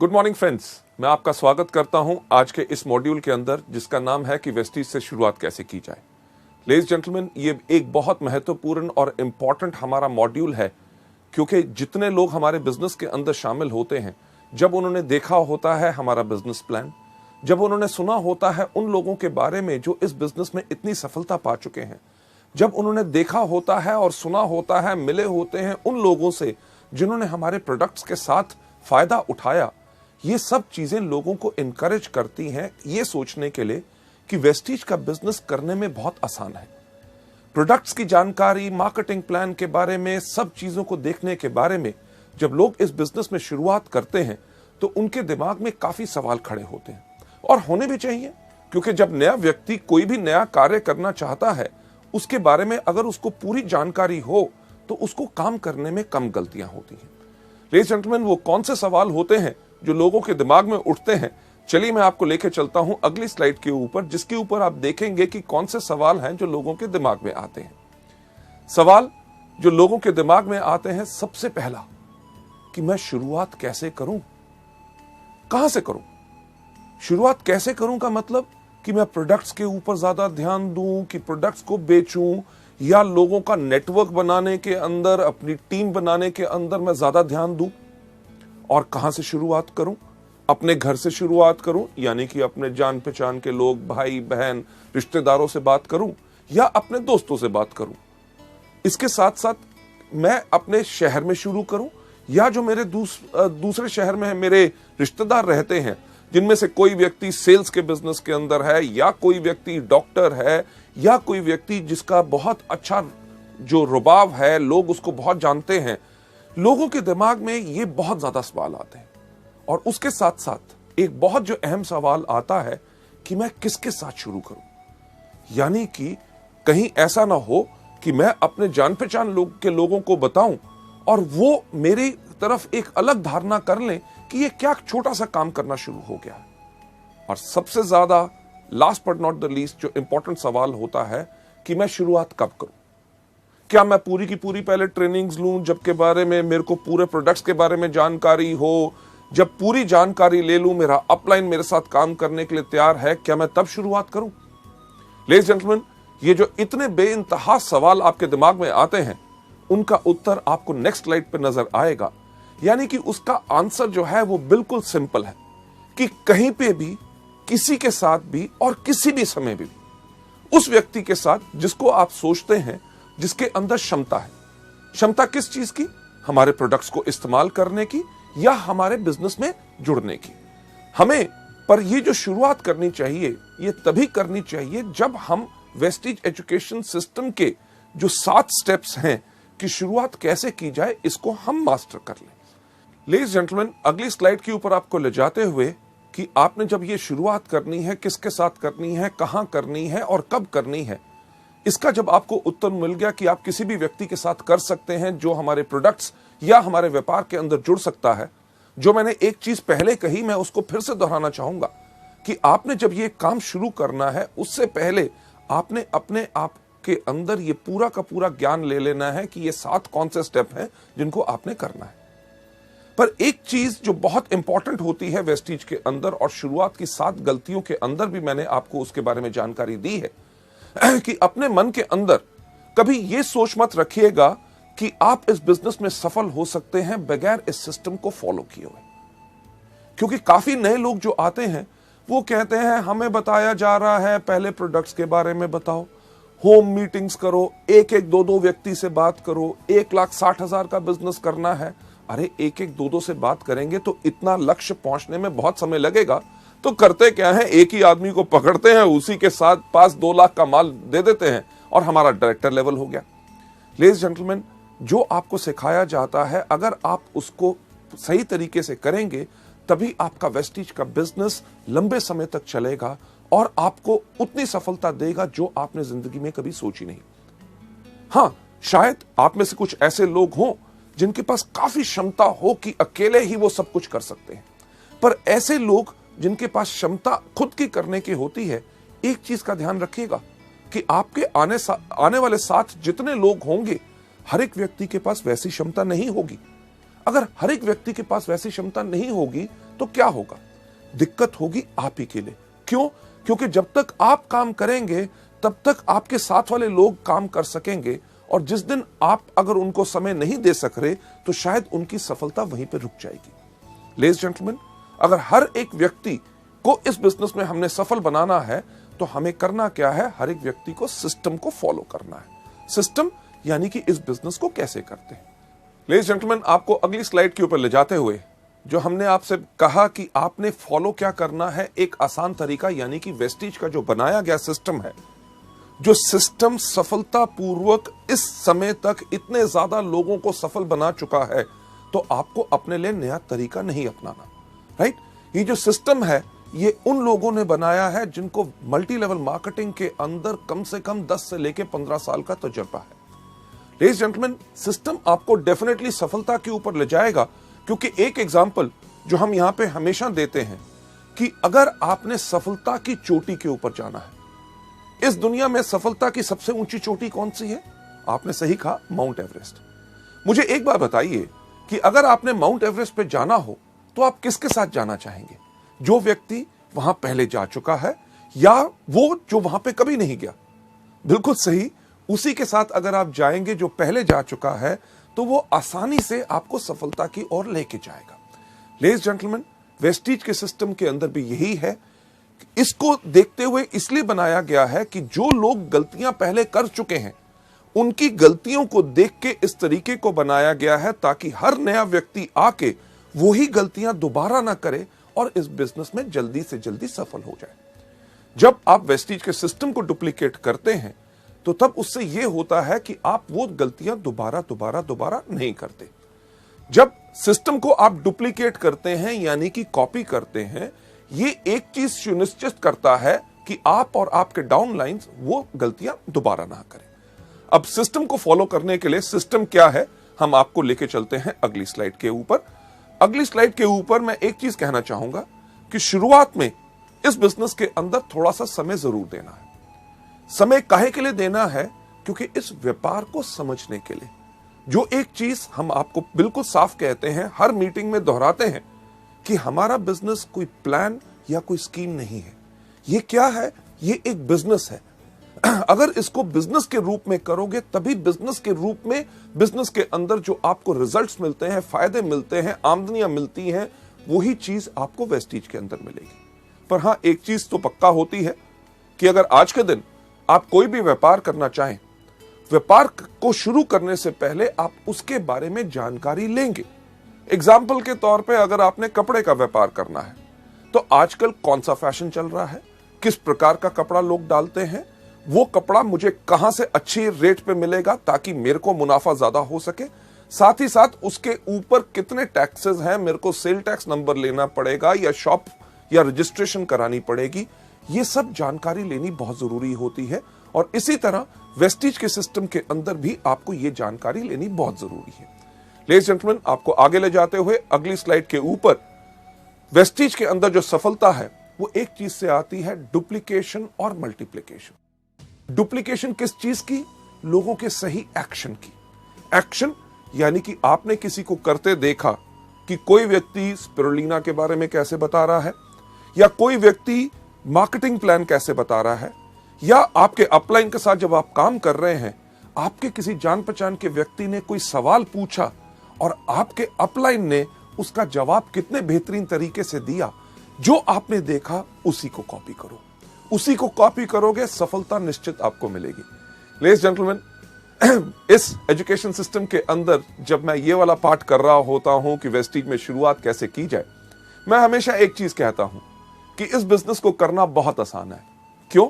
Good morning friends, मैं आपका स्वागत करता हूं आज के इस मॉड्यूल के अंदर जिसका नाम है कि वेस्टीज से शुरुआत कैसे की जाए। लेडीज जेंटलमैन, ये एक बहुत महत्वपूर्ण और इंपॉर्टेंट हमारा मॉड्यूल है, क्योंकि जितने लोग हमारे बिजनेस के अंदर शामिल होते हैं, जब उन्होंने देखा होता है हमारा बिजनेस प्लान, जब उन्होंने सुना होता है उन लोगों के बारे में जो इस बिजनेस में इतनी सफलता पा चुके हैं, जब उन्होंने देखा होता है और सुना होता है, मिले होते हैं उन लोगों से जिन्होंने हमारे प्रोडक्ट्स के साथ फायदा उठाया, ये सब चीजें लोगों को इनकरेज करती हैं ये सोचने के लिए कि वेस्टीज का बिजनेस करने में बहुत आसान है। प्रोडक्ट्स की जानकारी, मार्केटिंग प्लान के बारे में, सब चीजों को देखने के बारे में जब लोग इस बिजनेस में शुरुआत करते हैं तो उनके दिमाग में काफी सवाल खड़े होते हैं, और होने भी चाहिए, क्योंकि जब नया व्यक्ति कोई भी नया कार्य करना चाहता है, उसके बारे में अगर उसको पूरी जानकारी हो तो उसको काम करने में कम गलतियां होती हैं। लेडीज जेंटलमैन, वो कौन से सवाल होते हैं जो लोगों के दिमाग में उठते हैं? चलिए मैं आपको लेके चलता हूं अगली स्लाइड के ऊपर, जिसके ऊपर आप देखेंगे कि कौन से सवाल हैं जो लोगों के दिमाग में आते हैं। सवाल जो लोगों के दिमाग में आते हैं, सबसे पहला कि मैं शुरुआत कैसे करूं, कहां से करूं। शुरुआत कैसे करूं का मतलब कि मैं प्रोडक्ट्स के ऊपर ज्यादा ध्यान दूं, कि प्रोडक्ट्स को बेचूं, या लोगों का नेटवर्क बनाने के अंदर, अपनी टीम बनाने के अंदर मैं ज्यादा ध्यान दूं। और कहां से शुरुआत करूं? अपने घर से शुरुआत करूं, यानी कि अपने जान पहचान के लोग, भाई बहन, रिश्तेदारों से बात करूं, या अपने दोस्तों से बात करूं। इसके साथ साथ मैं अपने शहर में शुरू करूं, या जो मेरे दूसरे शहर में मेरे रिश्तेदार रहते हैं, जिनमें से कोई व्यक्ति सेल्स के बिजनेस के अंदर है, या कोई व्यक्ति डॉक्टर है, या कोई व्यक्ति जिसका बहुत अच्छा जो रुबाब है, लोग उसको बहुत जानते हैं। लोगों के दिमाग में ये बहुत ज्यादा सवाल आते हैं, और उसके साथ साथ एक बहुत जो अहम सवाल आता है कि मैं किसके साथ शुरू करूं। यानी कि कहीं ऐसा ना हो कि मैं अपने जान पहचान के लोगों को बताऊं और वो मेरी तरफ एक अलग धारणा कर लें कि ये क्या छोटा सा काम करना शुरू हो गया है। और सबसे ज्यादा last but not the least जो इंपॉर्टेंट सवाल होता है कि मैं शुरुआत कब करूं। क्या मैं पूरी की पूरी पहले ट्रेनिंग्स लूं, जबकि बारे में मेरे को पूरे प्रोडक्ट्स के बारे में जानकारी हो? जब पूरी जानकारी ले लूं, मेरा अपलाइन मेरे साथ काम करने के लिए तैयार है, क्या मैं तब शुरुआत करूं? लेडीज जेंटलमैन, ये जो इतने बेइंतहा सवाल आपके दिमाग में आते हैं, उनका उत्तर आपको नेक्स्ट स्लाइड पे नजर आएगा। यानी कि उसका आंसर जो है वो बिल्कुल सिंपल है कि कहीं पे भी, किसी के साथ भी, और किसी भी समय भी उस व्यक्ति के साथ जिसको आप सोचते हैं, जिसके अंदर क्षमता है। क्षमता किस चीज की? हमारे प्रोडक्ट्स को इस्तेमाल करने की, या हमारे बिजनेस में जुड़ने की। हमें पर ये जो शुरुआत करनी चाहिए, ये तभी करनी चाहिए जब हम वेस्टीज एजुकेशन सिस्टम के जो 7 स्टेप्स हैं कि शुरुआत कैसे की जाए, इसको हम मास्टर कर लें। लेडीज जेंटलमैन, अगली स्लाइड के ऊपर आपको ले जाते हुए कि आपने जब ये शुरुआत करनी है, किसके साथ करनी है, कहां करनी है और कब करनी है, इसका जब आपको उत्तर मिल गया कि आप किसी भी व्यक्ति के साथ कर सकते हैं जो हमारे प्रोडक्ट्स या हमारे व्यापार के अंदर जुड़ सकता है। जो मैंने एक चीज पहले कही, मैं उसको फिर से दोहराना चाहूंगा कि आपने जब ये काम शुरू करना है, उससे पहले आपने अपने आप के अंदर ये पूरा का पूरा ज्ञान ले लेना है कि ये 7 कौन से स्टेप हैं जिनको आपने करना है। पर एक चीज जो बहुत इंपॉर्टेंट होती है वेस्टीज के अंदर, और शुरुआत की 7 गलतियों के अंदर भी मैंने आपको उसके बारे में जानकारी दी है, कि अपने मन के अंदर कभी ये सोच मत रखिएगा कि आप इस बिजनेस में सफल हो सकते हैं बगैर इस सिस्टम को फॉलो किए हुए। क्योंकि काफी नए लोग जो आते हैं वो कहते हैं हमें बताया जा रहा है पहले प्रोडक्ट्स के बारे में बताओ, होम मीटिंग्स करो, एक 2 व्यक्ति से बात करो, 1,60,000 का बिजनेस करना है। अरे 1 2 से बात करेंगे तो इतना लक्ष्य पहुंचने में बहुत समय लगेगा। तो करते क्या है, एक ही आदमी को पकड़ते हैं, उसी के साथ पास 2 लाख का माल दे देते हैं और हमारा डायरेक्टर लेवल हो गया। लेडीज जेंटलमैन, जो आपको सिखाया जाता है, अगर आप उसको सही तरीके से करेंगे, तभी आपका वेस्टीज का बिजनेस लंबे समय तक चलेगा और आपको उतनी सफलता देगा जो आपने जिंदगी में कभी सोची नहीं। हाँ, शायद आप में से कुछ ऐसे लोग हों जिनके पास काफी क्षमता हो कि अकेले ही वो सब कुछ कर सकते हैं, पर ऐसे लोग जिनके पास क्षमता खुद की करने की होती है, एक चीज का ध्यान रखिएगा कि आपके आने वाले साथ जितने लोग होंगे, हर एक व्यक्ति के पास वैसी क्षमता नहीं होगी। अगर हर एक व्यक्ति के पास वैसी क्षमता नहीं होगी तो क्या होगा? दिक्कत होगी आप ही के लिए। क्यों? क्योंकि जब तक आप काम करेंगे तब तक आपके साथ वाले लोग काम कर सकेंगे, और जिस दिन आप अगर उनको समय नहीं दे सक रहे तो शायद उनकी सफलता वहीं पर रुक जाएगी। लेडीज जेंटलमैन, अगर हर एक व्यक्ति को इस बिजनेस में हमने सफल बनाना है तो हमें करना क्या है? हर एक व्यक्ति को सिस्टम को फॉलो करना है। सिस्टम यानी कि इस बिजनेस को कैसे करते हैं। लेडीज जेंटलमैन, आपको अगली स्लाइड के ऊपर ले जाते हुए जो हमने आपसे कहा कि आपने फॉलो क्या करना है, एक आसान तरीका, यानी कि वेस्टीज का जो बनाया गया सिस्टम है, जो सिस्टम सफलतापूर्वक इस समय तक इतने ज्यादा लोगों को सफल बना चुका है, तो आपको अपने लिए नया तरीका नहीं अपनाना। राइट? ये जो सिस्टम है ये उन लोगों ने बनाया है जिनको मल्टी लेवल मार्केटिंग के अंदर कम से कम 10 से लेके 15 साल का तजुर्बा है। लेडीज जेंटलमैन, सिस्टम आपको डेफिनेटली सफलता के ऊपर ले जाएगा, क्योंकि एक एग्जांपल जो हम यहां पे हमेशा देते हैं कि अगर आपने सफलता की चोटी के ऊपर जाना है, इस दुनिया में सफलता की सबसे ऊंची चोटी कौन सी है? आपने सही कहा, माउंट एवरेस्ट। मुझे एक बात बताइए कि अगर आपने माउंट एवरेस्ट पे जाना हो तो आप किसके साथ जाना चाहेंगे? जो व्यक्ति वहां पहले जा चुका है या वो जो वहां पे कभी नहीं गया? बिल्कुल सही, उसी के साथ अगर आप जाएंगे जो पहले जा चुका है तो वो आसानी से आपको सफलता की ओर लेके जाएगा। लेडीज जेंटलमैन, वेस्टीज के सिस्टम के अंदर भी यही है। इसको देखते हुए इसलिए बनाया गया है कि जो लोग गलतियां पहले कर चुके हैं उनकी गलतियों को देख के इस तरीके को बनाया गया है ताकि हर नया व्यक्ति आके वही गलतियां दोबारा ना करे और इस बिजनेस में जल्दी से जल्दी सफल हो जाए। जब आप वेस्टीज के सिस्टम को डुप्लीकेट करते हैं तो तब उससे यह होता है कि आप वो गलतियां दोबारा नहीं करते। जब सिस्टम को आप डुप्लीकेट करते हैं यानी कि कॉपी करते हैं, ये एक चीज सुनिश्चित करता है कि आप और आपके डाउनलाइंस वो गलतियां दोबारा ना करें। अब सिस्टम को फॉलो करने के लिए सिस्टम क्या है, हम आपको लेके चलते हैं अगली स्लाइड के ऊपर। अगली स्लाइड के ऊपर मैं एक चीज कहना चाहूंगा कि शुरुआत में इस बिजनेस के अंदर थोड़ा सा समय जरूर देना है। समय काहे के लिए देना है? क्योंकि इस व्यापार को समझने के लिए। जो एक चीज हम आपको बिल्कुल साफ कहते हैं, हर मीटिंग में दोहराते हैं कि हमारा बिजनेस कोई प्लान या कोई स्कीम नहीं है। ये क्या है? ये एक बिजनेस है। अगर इसको बिजनेस के रूप में करोगे तभी बिजनेस के रूप में, बिजनेस के अंदर जो आपको रिजल्ट्स मिलते हैं, फायदे मिलते हैं, आमदनियां मिलती हैं, वही चीज आपको वेस्टीज के अंदर मिलेगी। पर हां, एक चीज तो पक्का होती है कि अगर आज के दिन आप कोई भी व्यापार करना चाहें, व्यापार को शुरू करने से पहले आप उसके बारे में जानकारी लेंगे। एग्जाम्पल के तौर पे अगर आपने कपड़े का व्यापार करना है तो आजकल कौन सा फैशन चल रहा है, किस प्रकार का कपड़ा लोग डालते हैं, वो कपड़ा मुझे कहां से अच्छी रेट पे मिलेगा ताकि मेरे को मुनाफा ज्यादा हो सके, साथ ही साथ उसके ऊपर कितने टैक्सेस हैं, मेरे को सेल टैक्स नंबर लेना पड़ेगा या शॉप या रजिस्ट्रेशन करानी पड़ेगी, ये सब जानकारी लेनी बहुत जरूरी होती है। और इसी तरह वेस्टीज के सिस्टम के अंदर भी आपको ये जानकारी लेनी बहुत जरूरी है। लेडीज जेंटलमैन, आपको आगे ले जाते हुए अगली स्लाइड के ऊपर, वेस्टीज के अंदर जो सफलता है वो एक चीज से आती है, डुप्लीकेशन और मल्टीप्लीकेशन। डुप्लीकेशन किस चीज की? लोगों के सही एक्शन की। एक्शन यानी कि आपने किसी को करते देखा कि कोई व्यक्ति स्पिरुलिना के बारे में कैसे बता रहा है, या कोई व्यक्ति मार्केटिंग प्लान कैसे बता रहा है, या आपके अपलाइन के साथ जब आप काम कर रहे हैं, आपके किसी जान पहचान के व्यक्ति ने कोई सवाल पूछा और आपके अपलाइन ने उसका जवाब कितने बेहतरीन तरीके से दिया, जो आपने देखा उसी को कॉपी करो। उसी को कॉपी करोगे, सफलता निश्चित आपको मिलेगी। लेडीज जेंटलमैन, इस एजुकेशन सिस्टम के अंदर जब मैं ये वाला पार्ट कर रहा होता हूं कि वेस्टीज में शुरुआत कैसे की जाए, मैं हमेशा एक चीज कहता हूं कि इस बिजनेस को करना बहुत आसान है। क्यों?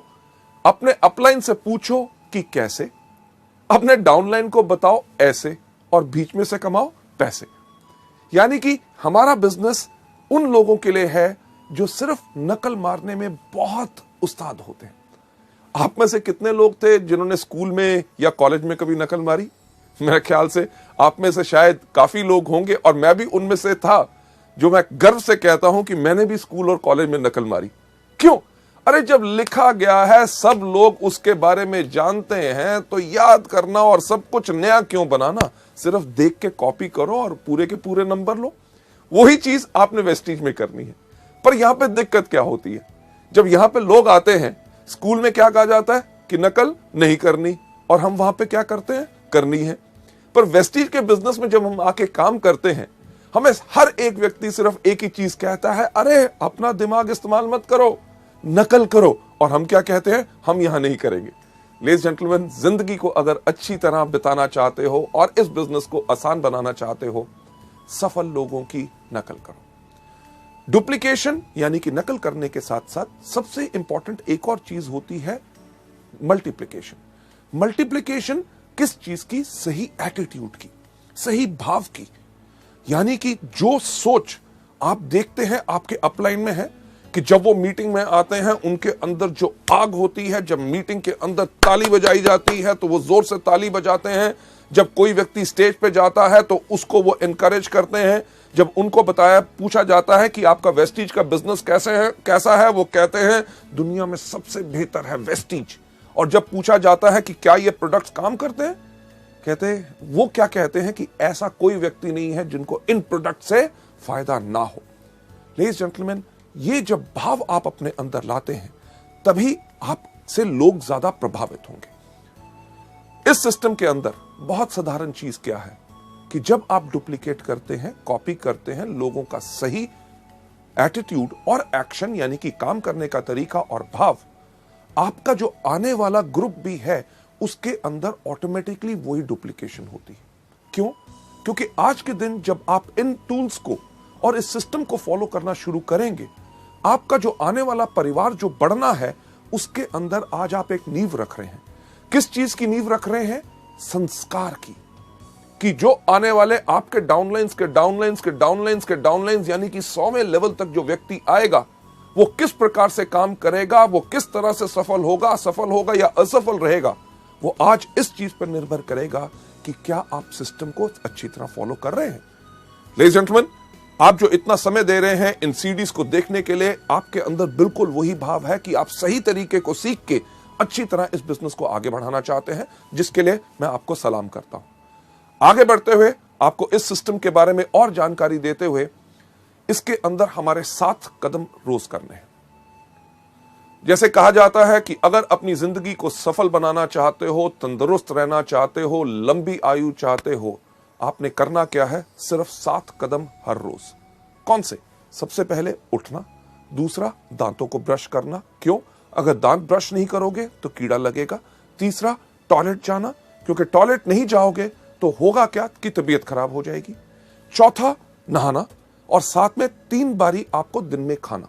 अपने अपलाइन से पूछो कि कैसे, अपने डाउनलाइन को बताओ ऐसे, और बीच में से कमाओ पैसे। यानी कि हमारा बिजनेस उन लोगों के लिए है जो सिर्फ नकल मारने में बहुत उस्ताद होते हैं। आप में से कितने लोग थे जिन्होंने स्कूल में या कॉलेज में कभी नकल मारी? मेरे ख्याल से आप में से शायद काफी लोग होंगे, और मैं भी उनमें से था, जो मैं गर्व से कहता हूं कि मैंने भी स्कूल और कॉलेज में नकल मारी। क्यों? अरे जब लिखा गया है, सब लोग उसके बारे में जानते हैं, तो याद करना और सब कुछ नया क्यों बनाना? सिर्फ देख के कॉपी करो और पूरे के पूरे नंबर लो। वही चीज आपने वेस्टीज में करनी है। पर यहां पे दिक्कत क्या होती है? जब यहां पे लोग आते हैं, स्कूल में क्या कहा जाता है कि नकल नहीं करनी, और हम वहां पे क्या करते हैं? करनी है। पर वेस्टीज के बिजनेस में जब हम आके काम करते हैं, हमें हर एक व्यक्ति सिर्फ एक ही चीज कहता है, अरे अपना दिमाग इस्तेमाल मत करो, नकल करो। और हम क्या कहते हैं? हम यहां नहीं करेंगे। लेडीज जेंटलमैन, जिंदगी को अगर अच्छी तरह बिताना चाहते हो और इस बिजनेस को आसान बनाना चाहते हो, सफल लोगों की नकल करो। डुप्लीकेशन यानी कि नकल करने के साथ साथ सबसे इंपॉर्टेंट एक और चीज होती है मल्टीप्लिकेशन। मल्टीप्लिकेशन किस चीज की? सही एटीट्यूड की, सही भाव की। यानी कि जो सोच आप देखते हैं आपके अपलाइन में है कि जब वो मीटिंग में आते हैं, उनके अंदर जो आग होती है, जब मीटिंग के अंदर ताली बजाई जाती है तो वो जोर से ताली बजाते हैं। जब कोई व्यक्ति स्टेज पे जाता है तो उसको वो एनकरेज करते हैं। जब उनको पूछा जाता है कि आपका वेस्टीज का बिजनेस कैसा है, वो कहते हैं दुनिया में सबसे बेहतर है वेस्टीज। और जब पूछा जाता है कि क्या ये प्रोडक्ट्स काम करते हैं, वो क्या कहते हैं कि ऐसा कोई व्यक्ति नहीं है जिनको इन प्रोडक्ट से फायदा ना हो। लेडीज जेंटलमैन, ये जब भाव आप अपने अंदर लाते हैं, तभी आपसे लोग ज्यादा प्रभावित होंगे। इस सिस्टम के अंदर बहुत साधारण चीज क्या है कि जब आप डुप्लीकेट करते हैं, कॉपी करते हैं, लोगों का सही एटीट्यूड और एक्शन यानी कि काम करने का तरीका और भाव, आपका जो आने वाला ग्रुप भी है उसके अंदर ऑटोमेटिकली वही डुप्लीकेशन होती है। क्यों? क्योंकि आज के दिन जब आप इन टूल्स को और इस सिस्टम को फॉलो करना शुरू करेंगे, आपका जो आने वाला परिवार जो बढ़ना है, उसके अंदर आज आप एक नींव रख रहे हैं। किस चीज की नींव रख रहे हैं? संस्कार की। कि जो आने वाले आपके डाउनलाइंस के डाउनलाइंस के डाउनलाइंस के डाउनलाइंस यानी कि 100वें लेवल तक जो व्यक्ति आएगा, वो किस प्रकार से काम करेगा, वो किस तरह से सफल होगा या असफल रहेगा, वो आज इस चीज पर निर्भर करेगा कि क्या आप सिस्टम को अच्छी तरह फॉलो कर रहे हैं। लेडीज जेंटलमैन, आप जो इतना समय दे रहे हैं इन सीडीज को देखने के लिए, आपके अंदर बिल्कुल वही भाव है कि आप सही तरीके को सीख के अच्छी तरह इस बिजनेस को आगे बढ़ाना चाहते हैं, जिसके लिए मैं आपको सलाम करता हूं। आगे बढ़ते हुए आपको इस सिस्टम के बारे में और जानकारी देते हुए, इसके अंदर हमारे 7 कदम रोज करने हैं। जैसे कहा जाता है कि अगर अपनी जिंदगी को सफल बनाना चाहते हो, तंदुरुस्त रहना चाहते हो, लंबी आयु चाहते हो, आपने करना क्या है? सिर्फ 7 कदम हर रोज। कौन से? सबसे पहले उठना, दूसरा दांतों को ब्रश करना। क्यों? अगर दांत ब्रश नहीं करोगे तो कीड़ा लगेगा। तीसरा, टॉयलेट जाना, क्योंकि टॉयलेट नहीं जाओगे तो होगा क्या कि तबीयत खराब हो जाएगी। चौथा, नहाना, और साथ में 3 बारी आपको दिन में खाना।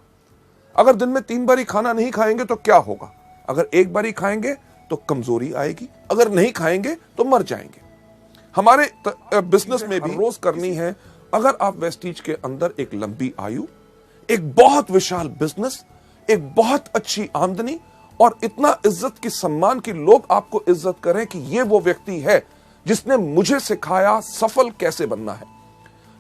अगर दिन में 3 बारी खाना नहीं खाएंगे तो क्या होगा? अगर 1 बारी खाएंगे तो कमजोरी आएगी, अगर नहीं खाएंगे तो मर जाएंगे। हमारे बिजनेस में भी रोज करनी है। अगर आप वेस्टीज के अंदर एक लंबी आयु, एक बहुत विशाल बिजनेस, एक बहुत अच्छी आमदनी और इतना इज्जत की सम्मान की लोग आपको इज्जत करें कि ये वो व्यक्ति है जिसने मुझे सिखाया सफल कैसे बनना है।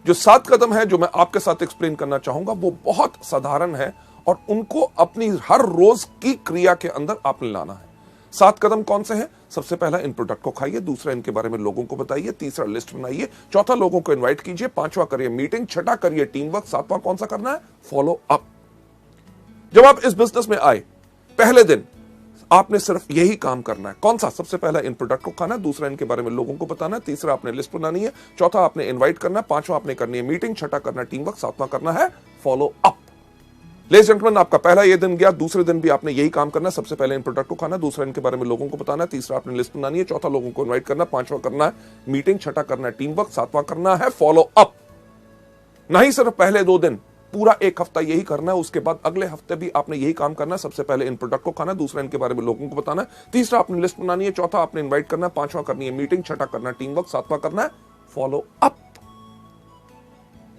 जो 7 कदम है जो मैं आपके साथ एक्सप्लेन करना चाहूंगा, वो बहुत साधारण है और उनको अपनी हर रोज की क्रिया के अंदर आपने लाना है। 7 कदम कौन से हैं? सबसे पहला, इन प्रोडक्ट को खाइए। दूसरा, इनके बारे में लोगों को बताइए। तीसरा, लिस्ट बनाइए। चौथा, लोगों को इनवाइट कीजिए। 5वां, करिए मीटिंग। 6ठा, करिए टीम वर्क। 7वां कौन सा करना है? Follow up. जब आप इस बिजनेस में आए, पहले दिन आपने सिर्फ यही काम करना है। कौन सा? सबसे पहला, इन प्रोडक्ट को खाना है। दूसरा, इनके बारे में लोगों को बताना है। तीसरा, आपने लिस्ट बनानी है। चौथा, आपने इनवाइट करना है। 5वां, आपने करनी है मीटिंग। 6ठा, करना है टीम वर्क। 7वां करना है फॉलो अप। लेडीज जेंटलमैन, आपका पहला ये दिन गया। दूसरे दिन भी आपने यही काम करना है। सबसे पहले इन प्रोडक्ट को खाना, दूसरा इनके बारे में लोगों को बताना है, तीसरा आपने लिस्ट बनानी है, चौथा लोगों को इनवाइट करना, 5वां करना है मीटिंग, 6ठा करना है टीम वर्क, 7वां करना है फॉलो अप। नहीं सिर्फ पहले 2 दिन, पूरा 1 हफ्ता यही करना है। उसके बाद अगले हफ्ते भी आपने यही काम करना है। सबसे पहले इन प्रोडक्ट को खाना, दूसरा इनके बारे में लोगों को बताना है, तीसरा आपने लिस्ट बनानी है, चौथा आपने इनवाइट करना है, 5वां करनी है मीटिंग, 6ठा करना है टीम वर्क, 7वां करना है फॉलो अप।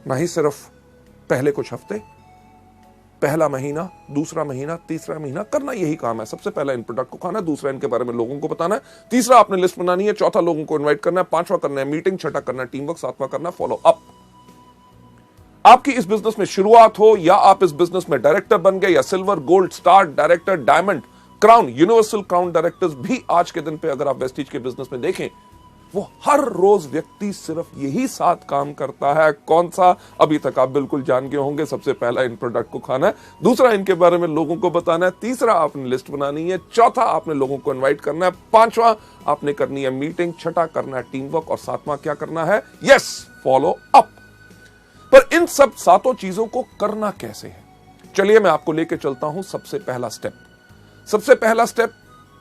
नहीं सिर्फ पहले कुछ हफ्ते, पहला महीना, दूसरा महीना, तीसरा महीना करना यही काम है। सबसे पहला इन प्रोडक्ट को खाना, दूसरा इनके बारे में लोगों को बताना है, तीसरा आपने लिस्ट बनानी है, चौथा लोगों को इनवाइट करना है, 5वां करना है मीटिंग, 6ठा करना है टीम वर्क, 7वां करना है फॉलो अप। आपकी इस बिजनेस में शुरुआत हो या आप इस बिजनेस में डायरेक्टर बन गए या silver, gold, star director, diamond, crown, universal crown directors भी आज के दिन पे अगर आप वेस्टीज के बिजनेस में देखें, वो हर रोज व्यक्ति सिर्फ यही 7 काम करता है। कौन सा? अभी तक आप बिल्कुल जान गए होंगे। सबसे पहला, इन प्रोडक्ट को खाना है। दूसरा, इनके बारे में लोगों को बताना है। तीसरा, आपने लिस्ट बनानी है। चौथा, आपने लोगों को इनवाइट करना है। पांचवा, आपने करनी है मीटिंग। छठा, करना है टीम वर्क। और सातवां क्या करना है? Yes, follow up. पर इन सब 7 चीजों को करना कैसे है? चलिए मैं आपको लेके चलता हूं। सबसे पहला स्टेप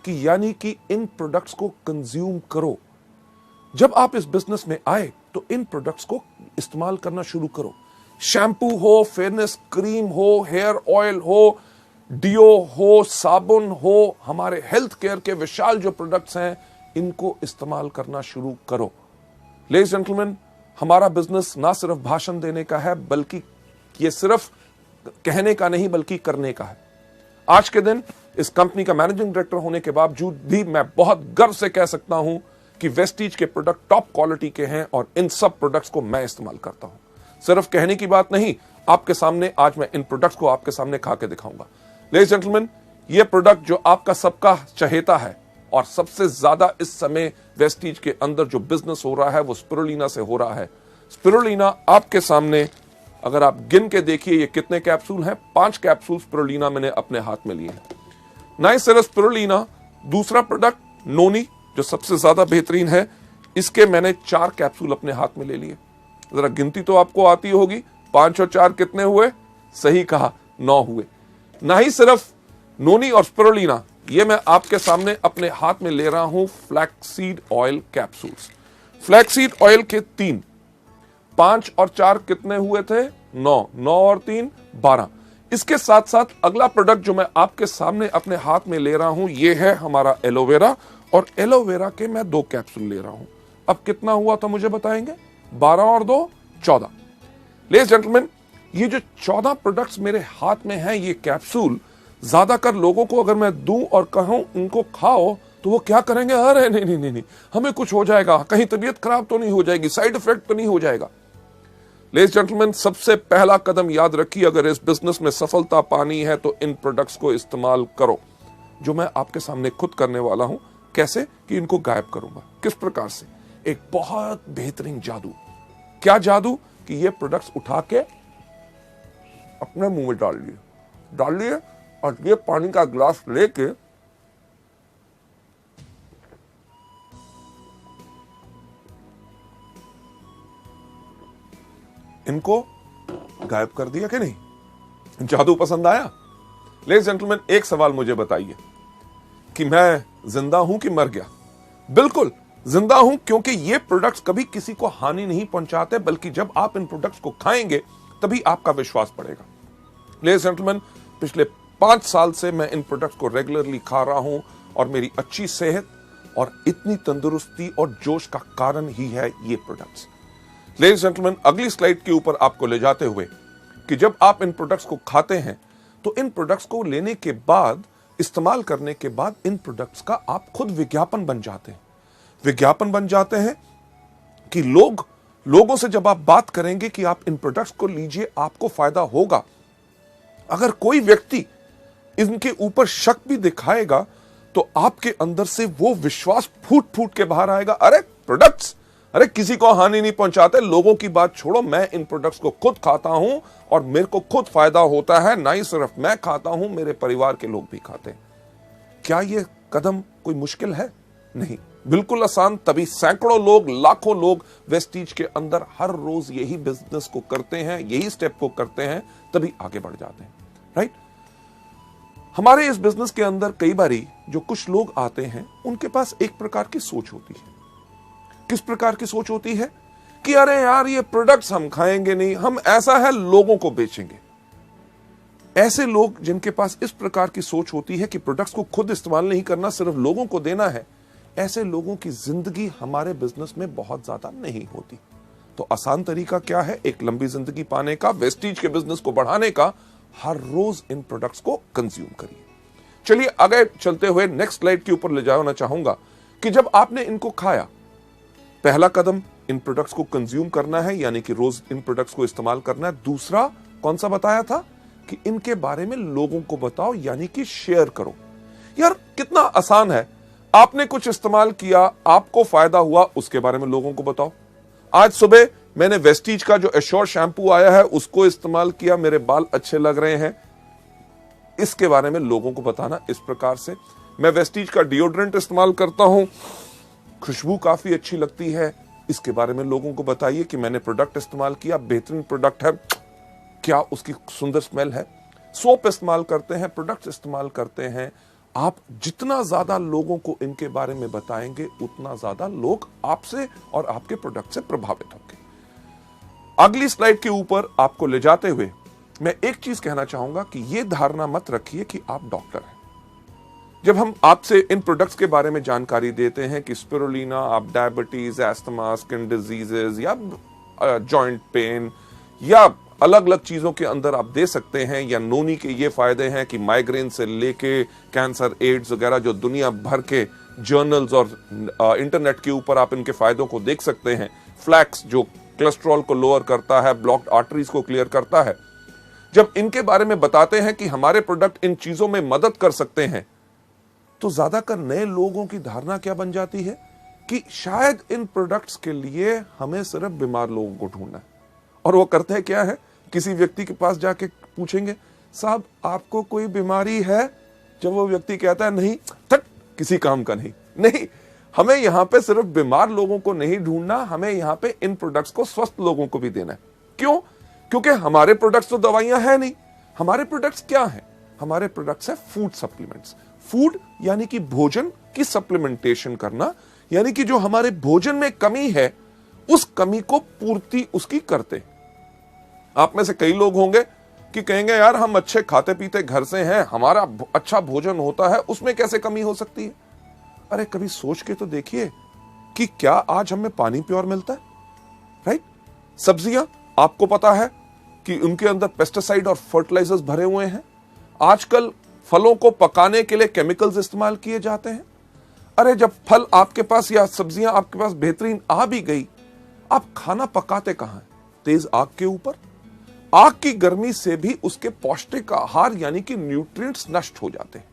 कि यानी कि इन प्रोडक्ट्स को कंज्यूम करो। जब आप इस बिजनेस में आए तो इन प्रोडक्ट्स को इस्तेमाल करना शुरू करो। शैम्पू हो, फेयरनेस क्रीम हो, हेयर ऑयल हो, डियो हो, साबुन हो, हमारे हेल्थ केयर के विशाल जो प्रोडक्ट्स हैं, इनको इस्तेमाल करना शुरू करो। लेडीज जेंटलमैन, हमारा बिजनेस ना सिर्फ भाषण देने का है, बल्कि ये सिर्फ कहने का नहीं बल्कि करने का है। आज के दिन इस कंपनी का मैनेजिंग डायरेक्टर होने के बावजूद भी मैं बहुत गर्व से कह सकता हूं कि वेस्टीज के प्रोडक्ट टॉप क्वालिटी के हैं और इन सब प्रोडक्ट्स को मैं इस्तेमाल करता हूं। सिर्फ कहने की बात नहीं, आपके सामने आज मैं इन प्रोडक्ट्स को आपके सामने खा के दिखाऊंगा। लेडीज जेंटलमैन, ये प्रोडक्ट जो आपका सबका चहेता है और सबसे ज्यादा इस समय वेस्टीज के अंदर जो बिजनेस हो रहा है वो स्पिरुलिना से हो रहा है। स्पिरुलिना आपके सामने, अगर आप गिन के देखिए ये कितने कैप्सूल हैं। 5 कैप्सूल स्पिरुलिना मैंने अपने हाथ में लिए हैं। नाइस सिर्फ स्पिरुलिना, दूसरा प्रोडक्ट नोनी जो सबसे ज्यादा बेहतरीन है, इसके मैंने 4 कैप्सूल अपने हाथ में ले लिए। जरा गिनती तो आपको आती होगी, 5 और 4 कितने हुए? सही कहा, 9 हुए। ना ही सिर्फ नोनी और स्पिरुलिना, ये मैं आपके सामने अपने हाथ में ले रहा हूं flaxseed oil capsules. Flaxseed oil के 3, 5 और 4 कितने हुए थे? 9, 9 और 3 12। इसके साथ साथ अगला प्रोडक्ट जो मैं आपके सामने अपने हाथ में ले रहा हूं, ये है हमारा एलोवेरा, और एलोवेरा के मैं 2 कैप्सूल ले रहा हूं। अब कितना हुआ था मुझे बताएंगे? 12 और 2 14। लेडीज जेंटलमैन, ये जो 14 प्रोडक्ट्स मेरे हाथ में हैं, ये कैप्सूल ज्यादातर लोगों को अगर मैं दूं और कहूं इनको खाओ तो वो क्या करेंगे? अरे नहीं नहीं नहीं नहीं, हमें कुछ हो जाएगा, कहीं तबीयत खराब तो नहीं हो जाएगी, साइड इफेक्ट तो नहीं हो जाएगा। लेडीज जेंटलमैन, सबसे पहला कदम याद रखिए, अगर इस बिजनेस में सफलता पानी है तो इन प्रोडक्ट्स को इस्तेमाल करो, जो मैं आपके सामने खुद करने वाला हूं। कैसे कि इनको गायब करूंगा। किस प्रकार से? एक बहुत बेहतरीन जादू। क्या जादू? कि ये प्रोडक्ट्स उठा के अपने मुंह में डाल लिए और ये पानी का ग्लास लेके इनको गायब कर दिया कि नहीं? जादू पसंद आया? लेडीज जेंटलमैन, एक सवाल मुझे बताइए कि मैं जिंदा हूं कि मर गया? बिल्कुल जिंदा हूं, क्योंकि ये प्रोडक्ट्स कभी किसी को हानि नहीं पहुंचाते, बल्कि जब आप इन प्रोडक्ट्स को खाएंगे तभी आपका विश्वास बढ़ेगा। लेडीज जेंटलमैन, पिछले 5 साल से मैं इन प्रोडक्ट्स को रेगुलरली खा रहा हूं और मेरी अच्छी सेहत और इतनी तंदुरुस्ती और जोश का कारण ही है ये प्रोडक्ट्स। लेडीज जेंटलमैन, अगली स्लाइड के ऊपर आपको ले जाते हुए कि जब आप इन प्रोडक्ट्स को खाते हैं तो इन प्रोडक्ट्स को लेने के बाद, इस्तेमाल करने के बाद, इन प्रोडक्ट्स का आप खुद विज्ञापन बन जाते हैं। विज्ञापन बन जाते हैं कि लोगों से जब आप बात करेंगे कि आप इन प्रोडक्ट्स को लीजिए, आपको फायदा होगा। अगर कोई व्यक्ति इनके ऊपर शक भी दिखाएगा तो आपके अंदर से वो विश्वास फूट फूट के बाहर आएगा। अरे प्रोडक्ट्स, अरे किसी को हानि नहीं पहुंचाते, लोगों की बात छोड़ो, मैं इन प्रोडक्ट्स को खुद खाता हूं और मेरे को खुद फायदा होता है। ना ही सिर्फ मैं खाता हूं, मेरे परिवार के लोग भी खाते हैं। क्या यह कदम कोई मुश्किल है? नहीं, बिल्कुल आसान। तभी सैकड़ों लोग, लाखों लोग वेस्टीज के अंदर हर रोज यही बिजनेस को करते हैं, यही स्टेप को करते हैं, तभी आगे बढ़ जाते हैं। राइट? हमारे इस बिजनेस के अंदर कई बारी जो कुछ लोग आते हैं, उनके पास एक प्रकार की सोच होती है। किस प्रकार की सोच होती है? कि अरे यार, ये प्रोडक्ट्स हम खाएंगे नहीं, हम ऐसा है लोगों को बेचेंगे। ऐसे लोग जिनके पास इस प्रकार की सोच होती है कि प्रोडक्ट्स को खुद इस्तेमाल नहीं करना, सिर्फ लोगों को देना है, ऐसे लोगों की जिंदगी हमारे बिजनेस में बहुत ज्यादा नहीं होती। तो आसान तरीका क्या है एक लंबी जिंदगी पाने का, वेस्टीज के बिजनेस को बढ़ाने का? हर रोज इन प्रोडक्ट्स को कंज्यूम करिए। चलिए आगे चलते हुए नेक्स्ट स्लाइड के ऊपर ले जाना चाहूंगा कि जब आपने इनको खाया, पहला कदम इन प्रोडक्ट्स को कंज्यूम करना है, यानी कि रोज इन प्रोडक्ट्स को इस्तेमाल करना है। दूसरा कौन सा बताया था कि इनके बारे में लोगों को बताओ, यानी कि शेयर करो। यार कितना आसान है, आपने कुछ इस्तेमाल किया, आपको फायदा हुआ, उसके बारे में लोगों को बताओ। आज सुबह मैंने वेस्टीज का जो एश्योर शैम्पू आया है उसको इस्तेमाल किया, मेरे बाल अच्छे लग रहे हैं, इसके बारे में लोगों को बताना। इस प्रकार से मैं वेस्टीज का डिओड्रेंट इस्तेमाल करता हूं, खुशबू काफी अच्छी लगती है, इसके बारे में लोगों को बताइए कि मैंने प्रोडक्ट इस्तेमाल किया, बेहतरीन प्रोडक्ट है, क्या उसकी सुंदर स्मेल है। सोप इस्तेमाल करते हैं, प्रोडक्ट इस्तेमाल करते हैं, आप जितना ज्यादा लोगों को इनके बारे में बताएंगे उतना ज्यादा लोग आपसे और आपके प्रोडक्ट से प्रभावित होंगे। अगली स्लाइड के ऊपर आपको ले जाते हुए मैं एक चीज कहना चाहूंगा कि यह धारणा मत रखिए कि आप डॉक्टर हैं। जब हम आपसे इन प्रोडक्ट्स के बारे में जानकारी देते हैं कि स्पिरुलिना आप डायबिटीज, एस्थमा, स्किन डिजीजेस या जॉइंट पेन या अलग अलग चीजों के अंदर आप दे सकते हैं, या नोनी के ये फायदे हैं कि माइग्रेन से लेके कैंसर, एड्स वगैरह जो दुनिया भर के जर्नल्स और इंटरनेट के ऊपर आप इनके फायदों को देख सकते हैं। फ्लैक्स जो कोलेस्ट्रॉल को लोअर करता है, ब्लॉक्ड आर्टरीज को क्लियर करता है। जब इनके बारे में बताते हैं कि हमारे प्रोडक्ट इन चीजों में मदद कर सकते हैं, तो ज्यादातर नए लोगों की धारणा क्या बन जाती है कि शायद इन प्रोडक्ट्स के लिए हमें सिर्फ बीमार लोगों को ढूंढना है। और वो करते हैं क्या है, किसी व्यक्ति के पास जाके पूछेंगे, साहब आपको कोई बीमारी है? जब वो व्यक्ति कहता है नहीं, तक किसी काम का नहीं। नहीं, हमें यहां पे सिर्फ बीमार लोगों को नहीं ढूंढना, हमें यहां पे इन प्रोडक्ट्स को स्वस्थ लोगों को भी देना है। क्यों? क्योंकि हमारे प्रोडक्ट्स तो दवाइयां हैं नहीं। हमारे प्रोडक्ट्स क्या हैं? हमारे प्रोडक्ट्स है फूड सप्लीमेंट्स। फूड यानी कि भोजन की सप्लीमेंटेशन करना, यानी कि जो हमारे भोजन में कमी है उस कमी को पूर्ति उसकी करते। आप में से कई लोग होंगे कि कहेंगे यार हम अच्छे खाते पीते घर से हैं, हमारा अच्छा भोजन होता है, उसमें कैसे कमी हो सकती है? अरे कभी सोच के तो देखिए कि क्या आज हमें पानी प्योर मिलता है? राइट? सब्जियां आपको पता है कि उनके अंदर पेस्टिसाइड और फर्टिलाइजर्स भरे हुए हैं। आजकल फलों को पकाने के लिए केमिकल्स इस्तेमाल किए जाते हैं। अरे जब फल आपके पास या सब्जियां आपके पास बेहतरीन आ भी गई, आप खाना पकाते कहां हैं? तेज आग के ऊपर। आग की गर्मी से भी उसके पौष्टिक आहार यानी कि न्यूट्रिएंट्स नष्ट हो जाते हैं।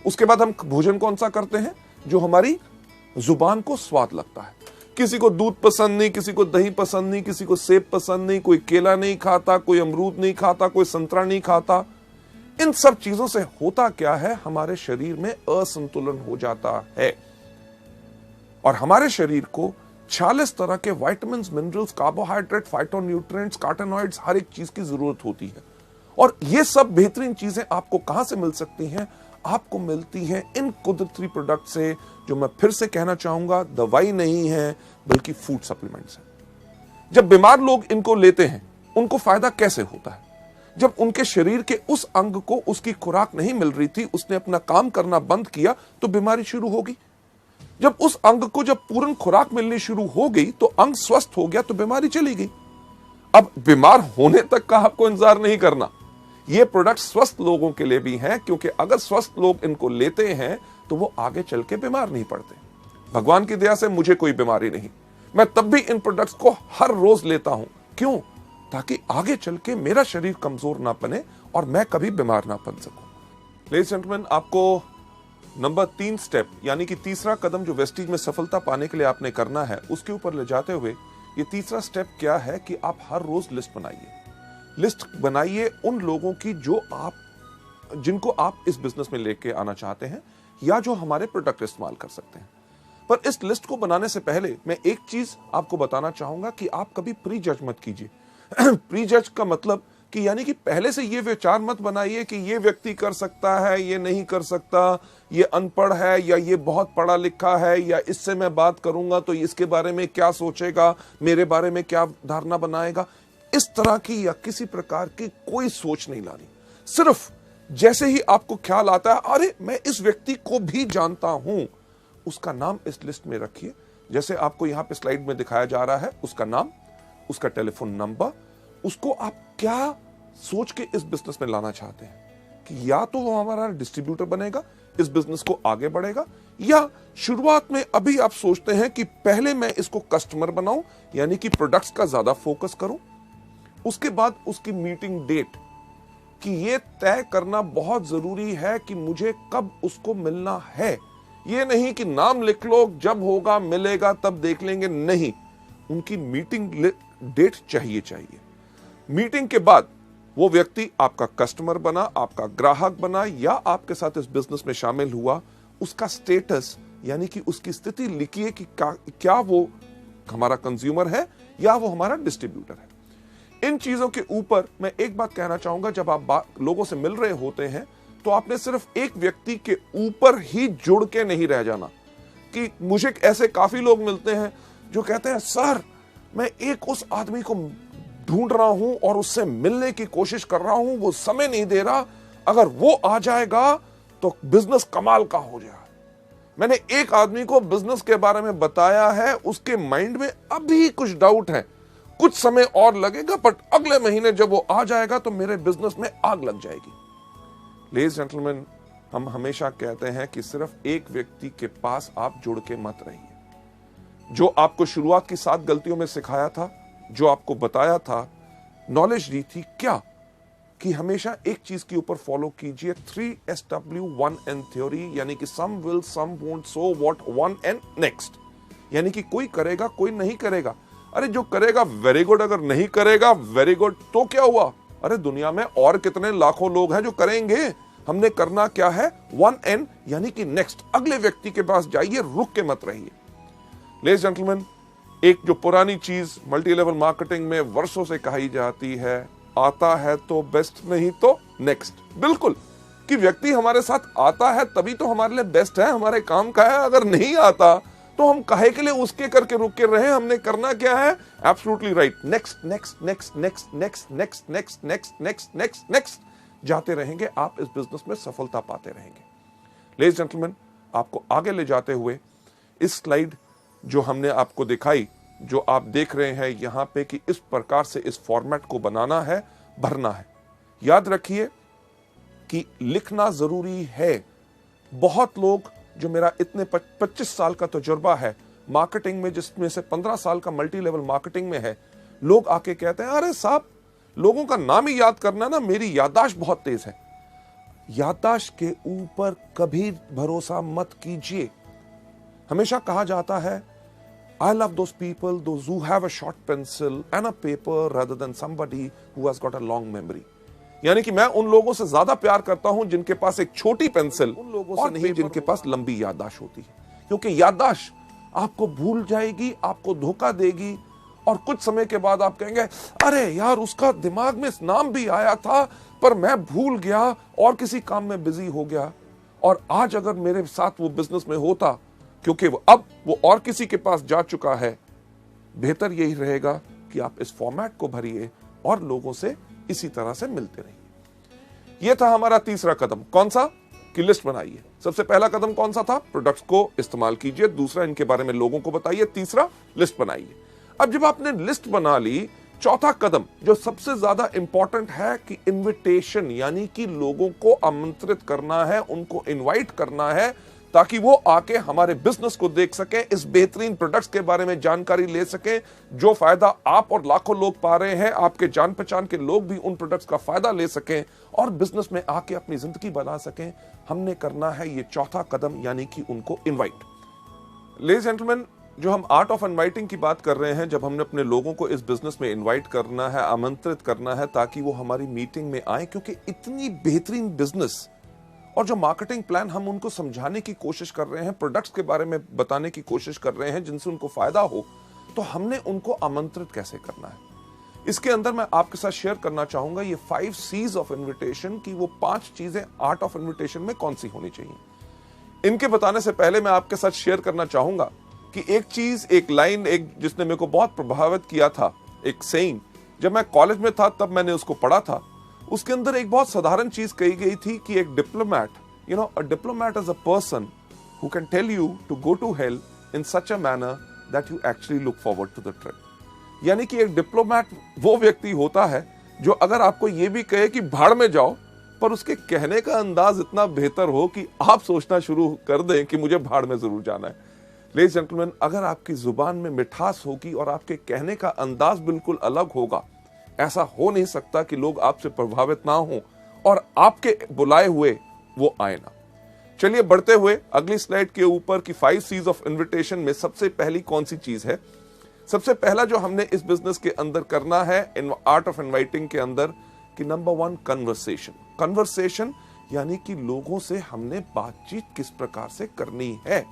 उसके बाद हम भोजन कौन सा करते हैं? जो हमारी जुबान को स्वाद लगता है। किसी को दूध पसंद नहीं, किसी को दही पसंद नहीं, किसी को सेब पसंद नहीं, कोई केला नहीं खाता, कोई अमरूद नहीं खाता, कोई संतरा नहीं खाता। इन सब चीजों से होता क्या है, हमारे शरीर में असंतुलन हो जाता है और हमारे शरीर को 46 तरह के विटामिन, मिनरल्स, कार्बोहाइड्रेट, फाइटोन्यूट्रिएंट्स, कार्टेनॉइड्स, हर एक चीज की जरूरत होती है। और ये सब बेहतरीन चीजें आपको कहां से मिल सकती हैं? आपको मिलती हैं इन कुदरती प्रोडक्ट से, जो मैं फिर से कहना चाहूंगा दवाई नहीं है बल्कि फूड सप्लीमेंट्स है। जब बीमार लोग इनको लेते हैं उनको फायदा कैसे होता है? जब उनके शरीर के उस अंग को उसकी खुराक नहीं मिल रही थी, उसने अपना काम करना बंद किया तो बीमारी शुरू होगी। जब उस अंग को जब पूर्ण खुराक मिलनी शुरू हो गई तो अंग स्वस्थ हो गया तो बीमारी चली गई। अब बीमार होने तक का आपको इंतजार नहीं करना। ये प्रोडक्ट स्वस्थ लोगों के लिए भी हैं, क्योंकि अगर स्वस्थ लोग इनको लेते हैं तो वो आगे चल के बीमार नहीं पड़ते। भगवान की दया से मुझे कोई बीमारी नहीं, मैं तब भी इन प्रोडक्ट्स को हर रोज लेता हूं। क्यों? ताकि आगे चल के मेरा शरीर कमजोर ना बने और मैं कभी बीमार ना बन सकूं। लेडीज एंड जेंटलमैन, आपको नंबर 3 स्टेप यानी कि तीसरा कदम जो वेस्टीज में सफलता पाने के लिए आपने करना है, उसके ऊपर ले जाते हुए ये तीसरा स्टेप क्या है कि आप हर रोज लिस्ट बनाइए। लिस्ट बनाइए उन लोगों की जिनको आप इस बिजनेस में लेके आना चाहते हैं या जो हमारे प्रोडक्ट इस्तेमाल कर सकते हैं। पर इस लिस्ट को बनाने से पहले मैं एक चीज आपको बताना चाहूंगा कि आप कभी प्री जज मत कीजिए। प्री जज का मतलब कि यानी कि पहले से ये विचार मत बनाइए कि ये व्यक्ति कर सकता है, ये नहीं कर सकता, ये अनपढ़ है या ये बहुत पढ़ा लिखा है, या इससे मैं बात करूंगा तो इसके बारे में क्या सोचेगा, मेरे बारे में क्या धारणा बनाएगा। इस तरह की या किसी प्रकार की कोई सोच नहीं लानी। सिर्फ जैसे ही आपको ख्याल आता है अरे मैं इस व्यक्ति को भी जानता हूं, उसका नाम इस लिस्ट में रखिए। जैसे आपको यहां पे स्लाइड में दिखाया जा रहा है, उसका नाम, उसका टेलीफोन नंबर, उसको आप क्या सोच के इस बिजनेस में लाना चाहते हैं, कि या तो वो हमारा डिस्ट्रीब्यूटर बनेगा, इस बिजनेस को आगे बढ़ेगा, या शुरुआत में अभी आप सोचते हैं कि पहले मैं इसको कस्टमर बनाऊं, यानी कि प्रोडक्ट्स का ज्यादा फोकस करूं। उसके बाद उसकी मीटिंग डेट, कि ये तय करना बहुत जरूरी है कि मुझे कब उसको मिलना है। ये नहीं कि नाम लिख लो, जब होगा मिलेगा तब देख लेंगे, नहीं, उनकी मीटिंग डेट चाहिए। मीटिंग के बाद वो व्यक्ति आपका कस्टमर बना, आपका ग्राहक बना, या आपके साथ इस बिजनेस में शामिल हुआ, उसका स्टेटस यानी कि उसकी स्थिति लिखिए कि क्या वो हमारा कंज्यूमर है या वो हमारा डिस्ट्रीब्यूटर है। इन चीजों के ऊपर मैं एक बात कहना चाहूंगा, जब आप लोगों से मिल रहे होते हैं तो आपने सिर्फ एक व्यक्ति के ऊपर ही जुड़ के नहीं रह जाना। कि मुझे ऐसे काफी लोग मिलते हैं जो कहते हैं सर मैं एक उस आदमी को ढूंढ रहा हूं और उससे मिलने की कोशिश कर रहा हूं, वो समय नहीं दे रहा, अगर वो आ जाएगा तो बिजनेस कमाल का हो जाएगा। मैंने एक आदमी को बिजनेस के बारे में बताया है, उसके माइंड में अभी कुछ डाउट है, कुछ समय और लगेगा, बट अगले महीने जब वो आ जाएगा तो मेरे बिजनेस में आग लग जाएगी। लेडीज जेंटलमैन, हम हमेशा कहते हैं कि सिर्फ एक व्यक्ति के पास आप जुड़ के मत रहिए। जो आपको शुरुआत की 7 गलतियों में सिखाया था, जो आपको बताया था, नॉलेज दी थी, क्या कि हमेशा एक चीज के ऊपर फॉलो कीजिए, 3SW1N थ्योरी, यानी कि some will, some won't, so what, 1N next. यानी कि कोई करेगा, कोई नहीं करेगा। अरे जो करेगा वेरी गुड, अगर नहीं करेगा वेरी गुड, तो क्या हुआ? अरे दुनिया में और कितने लाखों लोग हैं जो करेंगे। हमने करना क्या है? 1N यानी कि नेक्स्ट, अगले व्यक्ति के पास जाइए, रुक के मत रहिए। लेडीज जेंटलमैन, एक जो पुरानी चीज मल्टी लेवल मार्केटिंग में वर्षों से कही जाती है, आता है तो बेस्ट, नहीं तो नेक्स्ट। बिल्कुल, कि व्यक्ति हमारे साथ आता है तभी तो हमारे लिए बेस्ट है, हमारे काम का है। अगर नहीं आता तो हम काहे के लिए उसके करके रुक के रहे? हमने करना क्या है? Absolutely right, next next next next next next next next next next next जाते रहेंगे, आप इस बिजनेस में सफलता पाते रहेंगे। लेडीज जेंटलमैन, आपको आगे ले जाते हुए इस स्लाइड जो हमने आपको दिखाई, जो आप देख रहे हैं यहां पे, कि इस प्रकार से इस फॉर्मेट को बनाना है, भरना है। याद रखिए कि लिखना जरूरी है। बहुत लोग, जो मेरा इतने 25 साल का तजुर्बा है मार्केटिंग में, जिसमें से 15 साल का मल्टी लेवल मार्केटिंग में है, लोग आके कहते हैं अरे साहब लोगों का नाम ही याद करना ना, मेरी याददाश्त बहुत तेज है। याददाश्त के ऊपर कभी भरोसा मत कीजिए। हमेशा कहा जाता है I love those people, those who have a short pencil and a paper rather than somebody who has got a long memory. यानी कि मैं उन लोगों से ज्यादा प्यार करता हूं जिनके पास एक छोटी पेंसिल, उन लोगों से नहीं जिनके पास लंबी याददाश्त होती है। क्योंकि याददाश्त आपको भूल जाएगी, आपको धोखा देगी, और कुछ समय के बाद आप कहेंगे अरे यार उसका दिमाग में नाम भी आया था पर मैं भूल गया और किसी काम में बिजी हो गया। और आज अगर मेरे साथ वो बिजनेस में होता, क्योंकि अब वो और किसी के पास जा चुका है, बेहतर यही रहेगा कि आप इस फॉर्मेट को भरिए और लोगों से इसी तरह से मिलते रहिए। यह था हमारा तीसरा कदम। कौन सा? कि लिस्ट बनाइए। सबसे पहला कदम कौन सा था? प्रोडक्ट्स को इस्तेमाल कीजिए। दूसरा, इनके बारे में लोगों को बताइए। तीसरा, लिस्ट बनाइए। अब जब आपने लिस्ट बना ली, चौथा कदम जो सबसे ज्यादा इंपॉर्टेंट है कि इनविटेशन, यानी कि लोगों को आमंत्रित करना है, उनको इनवाइट करना है, ताकि वो आके हमारे बिजनेस को देख सके, इस बेहतरीन प्रोडक्ट्स के बारे में जानकारी ले सके, जो फायदा आप और लाखों लोग पा रहे हैं, आपके जान पहचान के लोग भी उन प्रोडक्ट्स का फायदा ले सकें और बिजनेस में आके अपनी जिंदगी बना सकें। हमने करना है ये चौथा कदम, यानी कि उनको इनवाइट। लेडीज जेंटलमैन, जो हम आर्ट ऑफ इनवाइटिंग की बात कर रहे हैं, जब हमने अपने लोगों को इस बिजनेस में इनवाइट करना है, आमंत्रित करना है ताकि वो हमारी मीटिंग में आए, क्योंकि इतनी बेहतरीन बिजनेस और जो मार्केटिंग प्लान हम उनको समझाने की कोशिश कर रहे हैं, प्रोडक्ट्स के बारे में बताने की कोशिश कर रहे हैं जिनसे उनको फायदा हो, तो हमने उनको आमंत्रित कैसे करना है। इसके अंदर मैं आपके साथ शेयर करना चाहूंगा ये 5 C's ऑफ इन्विटेशन की वो 5 चीजें आर्ट ऑफ इन्विटेशन में कौन सी होनी चाहिए। इनके बताने से पहले मैं आपके साथ शेयर करना चाहूंगा कि एक चीज, एक लाइन, एक जिसने मेरे को बहुत प्रभावित किया था, एक सेइंग, जब मैं कॉलेज में था तब मैंने उसको पढ़ा था। उसके अंदर एक बहुत साधारण चीज कही गई थी कि एक diplomat, a diplomat is a person who can tell you to go to hell in such a manner that you actually look forward to the trip. यानी कि एक डिप्लोमैट वो व्यक्ति होता है जो अगर आपको ये भी कहे कि भाड़ में जाओ, पर उसके कहने का अंदाज इतना बेहतर हो कि आप सोचना शुरू कर दें कि मुझे भाड़ में जरूर जाना है। लेडीज जेंटलमैन, अगर आपकी जुबान में मिठास होगी और आपके कहने का अंदाज बिल्कुल अलग होगा, ऐसा हो नहीं सकता कि लोग आपसे प्रभावित ना हो और आपके बुलाए हुए वो आए ना। चलिए बढ़ते हुए अगली स्लाइड के ऊपर कि 5 C's ऑफ इन्विटेशन में सबसे पहली कौन सी चीज है। सबसे पहला जो हमने इस बिजनेस के अंदर करना है इन आर्ट ऑफ इनवाइटिंग के अंदर कि नंबर 1 कन्वर्सेशन। कन्वर्सेशन यानी कि लोगों से हमने बातचीत किस प्रकार से करनी है।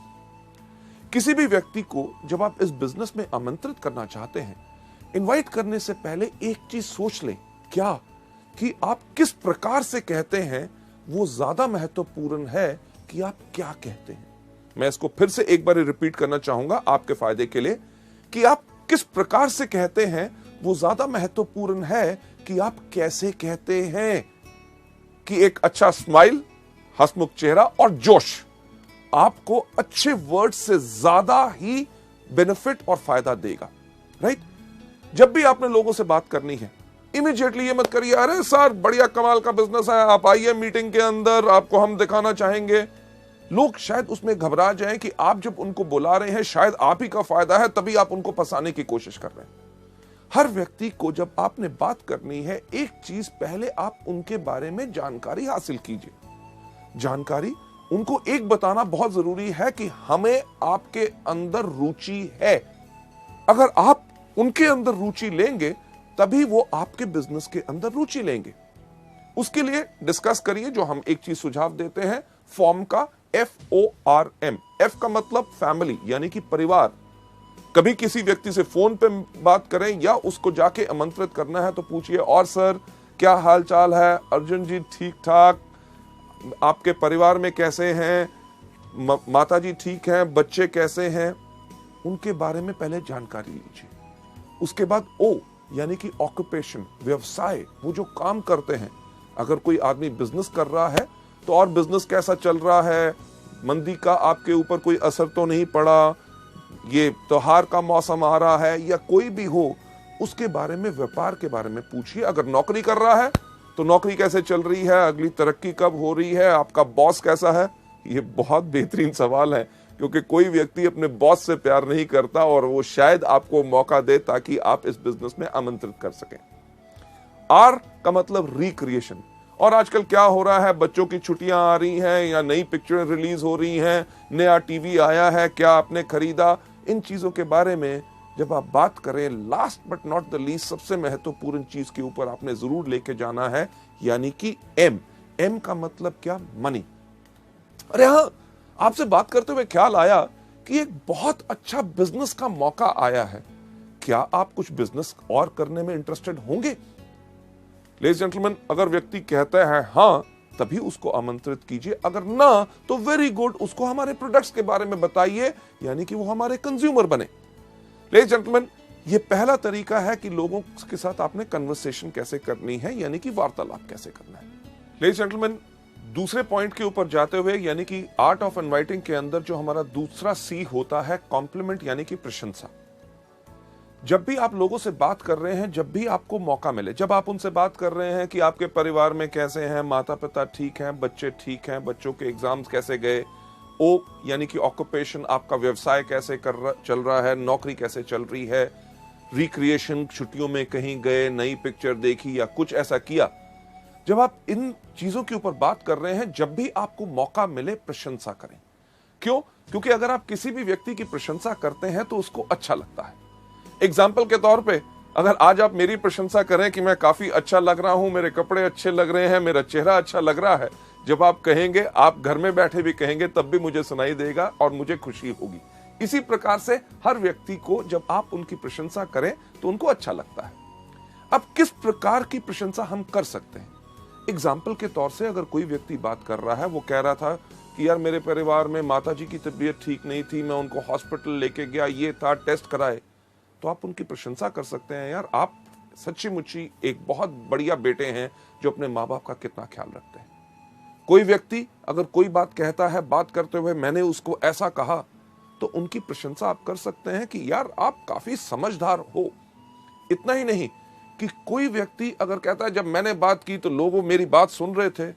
किसी भी व्यक्ति को जब आप इस बिजनेस में आमंत्रित करना चाहते हैं, इनवाइट करने से पहले एक चीज सोच लें, क्या कि आप किस प्रकार से कहते हैं वो ज्यादा महत्वपूर्ण है कि आप क्या कहते हैं। मैं इसको फिर से एक बार रिपीट करना चाहूंगा आपके फायदे के लिए कि आप किस प्रकार से कहते हैं वो ज्यादा महत्वपूर्ण है कि आप कैसे कहते हैं। कि एक अच्छा स्माइल, हंसमुख चेहरा और जोश आपको अच्छे वर्ड से ज्यादा ही बेनिफिट और फायदा देगा, राइट। जब भी आपने लोगों से बात करनी है, इमीडिएटली ये मत करिए अरे सर बढ़िया कमाल का बिजनेस है, आप आइए मीटिंग के अंदर, आपको हम दिखाना चाहेंगे। लोग शायद उसमें घबरा जाएं कि आप जब उनको बुला रहे हैं शायद आप ही का फायदा है, तभी आप उनको फंसाने की कोशिश कर रहे हैं। हर व्यक्ति को जब आपने बात करनी है, एक चीज पहले आप उनके बारे में जानकारी हासिल कीजिए। जानकारी उनको एक बताना बहुत जरूरी है कि हमें आपके अंदर रुचि है। अगर आप उनके अंदर रुचि लेंगे तभी वो आपके बिजनेस के अंदर रुचि लेंगे। उसके लिए डिस्कस करिए, जो हम एक चीज सुझाव देते हैं फॉर्म का, FORM। F का मतलब फैमिली यानी कि परिवार। कभी किसी व्यक्ति से फोन पे बात करें या उसको जाके आमंत्रित करना है तो पूछिए और सर क्या हाल चाल है, अर्जुन जी ठीक ठाक, आपके परिवार में कैसे हैं, माता जी ठीक हैं, बच्चे कैसे हैं। उनके बारे में पहले जानकारी लीजिए। उसके बाद O यानी कि ऑक्यूपेशन, व्यवसाय, वो जो काम करते हैं। अगर कोई आदमी बिजनेस कर रहा है तो और बिजनेस कैसा चल रहा है, मंदी का आपके ऊपर कोई असर तो नहीं पड़ा, ये त्योहार का मौसम आ रहा है या कोई भी हो, उसके बारे में, व्यापार के बारे में पूछिए। अगर नौकरी कर रहा है तो नौकरी कैसे चल रही है, अगली तरक्की कब हो रही है, आपका बॉस कैसा है। ये बहुत बेहतरीन सवाल है क्योंकि कोई व्यक्ति अपने बॉस से प्यार नहीं करता और वो शायद आपको मौका दे ताकि आप इस बिजनेस में आमंत्रित कर सकें। R का मतलब रिक्रिएशन। और आजकल क्या हो रहा है, बच्चों की छुट्टियां आ रही हैं या नई पिक्चरें रिलीज हो रही हैं, नया टीवी आया है, क्या आपने खरीदा। इन चीजों के बारे में जब आप बात करें, last but not the least सबसे महत्वपूर्ण चीज के ऊपर आपने जरूर लेके जाना है, यानी कि M का मतलब क्या, मनी। अरे हाँ, आपसे बात करते हुए ख्याल आया कि एक बहुत अच्छा बिजनेस का मौका आया है, क्या आप कुछ बिजनेस और करने में इंटरेस्टेड होंगे। लेडीज जेंटलमैन, अगर व्यक्ति कहता है हाँ, तभी उसको आमंत्रित कीजिए, अगर ना तो वेरी गुड, उसको हमारे प्रोडक्ट्स के बारे में बताइए, यानी कि वो हमारे कंज्यूमर बने। लेडीज जेंटलमैन, ये पहला तरीका है कि लोगों के साथ आपने कन्वर्सेशन कैसे करनी है, यानी कि वार्तालाप कैसे करना है। लेडीज जेंटलमैन, दूसरे पॉइंट के ऊपर जाते हुए, यानी कि आर्ट ऑफ इनवाइटिंग के अंदर जो हमारा दूसरा C होता है, कॉम्प्लीमेंट यानी कि प्रशंसा। जब भी आप लोगों से बात कर रहे हैं, जब भी आपको मौका मिले, जब आप उनसे बात कर रहे हैं कि आपके परिवार में कैसे हैं, माता पिता ठीक हैं, बच्चे ठीक हैं, बच्चों के एग्जाम्स कैसे गए। O यानी कि ऑक्यूपेशन, आपका व्यवसाय कैसे चल रहा है, नौकरी कैसे चल रही है। रिक्रिएशन, छुट्टियों में कहीं गए, नई पिक्चर देखी या कुछ ऐसा किया। जब आप इन चीजों के ऊपर बात कर रहे हैं, जब भी आपको मौका मिले प्रशंसा करें। क्यों? क्योंकि अगर आप किसी भी व्यक्ति की प्रशंसा करते हैं तो उसको अच्छा लगता है। एग्जाम्पल के तौर पे, अगर आज आप मेरी प्रशंसा करें कि मैं काफी अच्छा लग रहा हूं, मेरे कपड़े अच्छे लग रहे हैं, मेरा चेहरा अच्छा लग रहा है, जब आप कहेंगे, आप घर में बैठे भी कहेंगे, तब भी मुझे सुनाई देगा और मुझे खुशी होगी। इसी प्रकार से हर व्यक्ति को जब आप उनकी प्रशंसा करें तो उनको अच्छा लगता है। अब किस प्रकार की प्रशंसा हम कर सकते हैं? एग्जाम्पल के तौर से, अगर कोई व्यक्ति बात कर रहा है, वो कह रहा था कि यार मेरे परिवार में माताजी की तबीयत ठीक नहीं थी, मैं उनको हॉस्पिटल लेके गया, ये था, टेस्ट कराए, तो आप उनकी प्रशंसा कर सकते हैं, यार आप सच्ची मुच्ची एक बहुत बढ़िया बेटे हैं जो अपने माँ बाप का कितना ख्याल रखते हैं। कोई व्यक्ति अगर कोई बात कहता है, बात करते हुए मैंने उसको ऐसा कहा, तो उनकी प्रशंसा आप कर सकते हैं कि यार आप काफी समझदार हो। इतना ही नहीं कि कोई व्यक्ति अगर कहता है जब मैंने बात की तो लोग मेरी बात सुन रहे थे,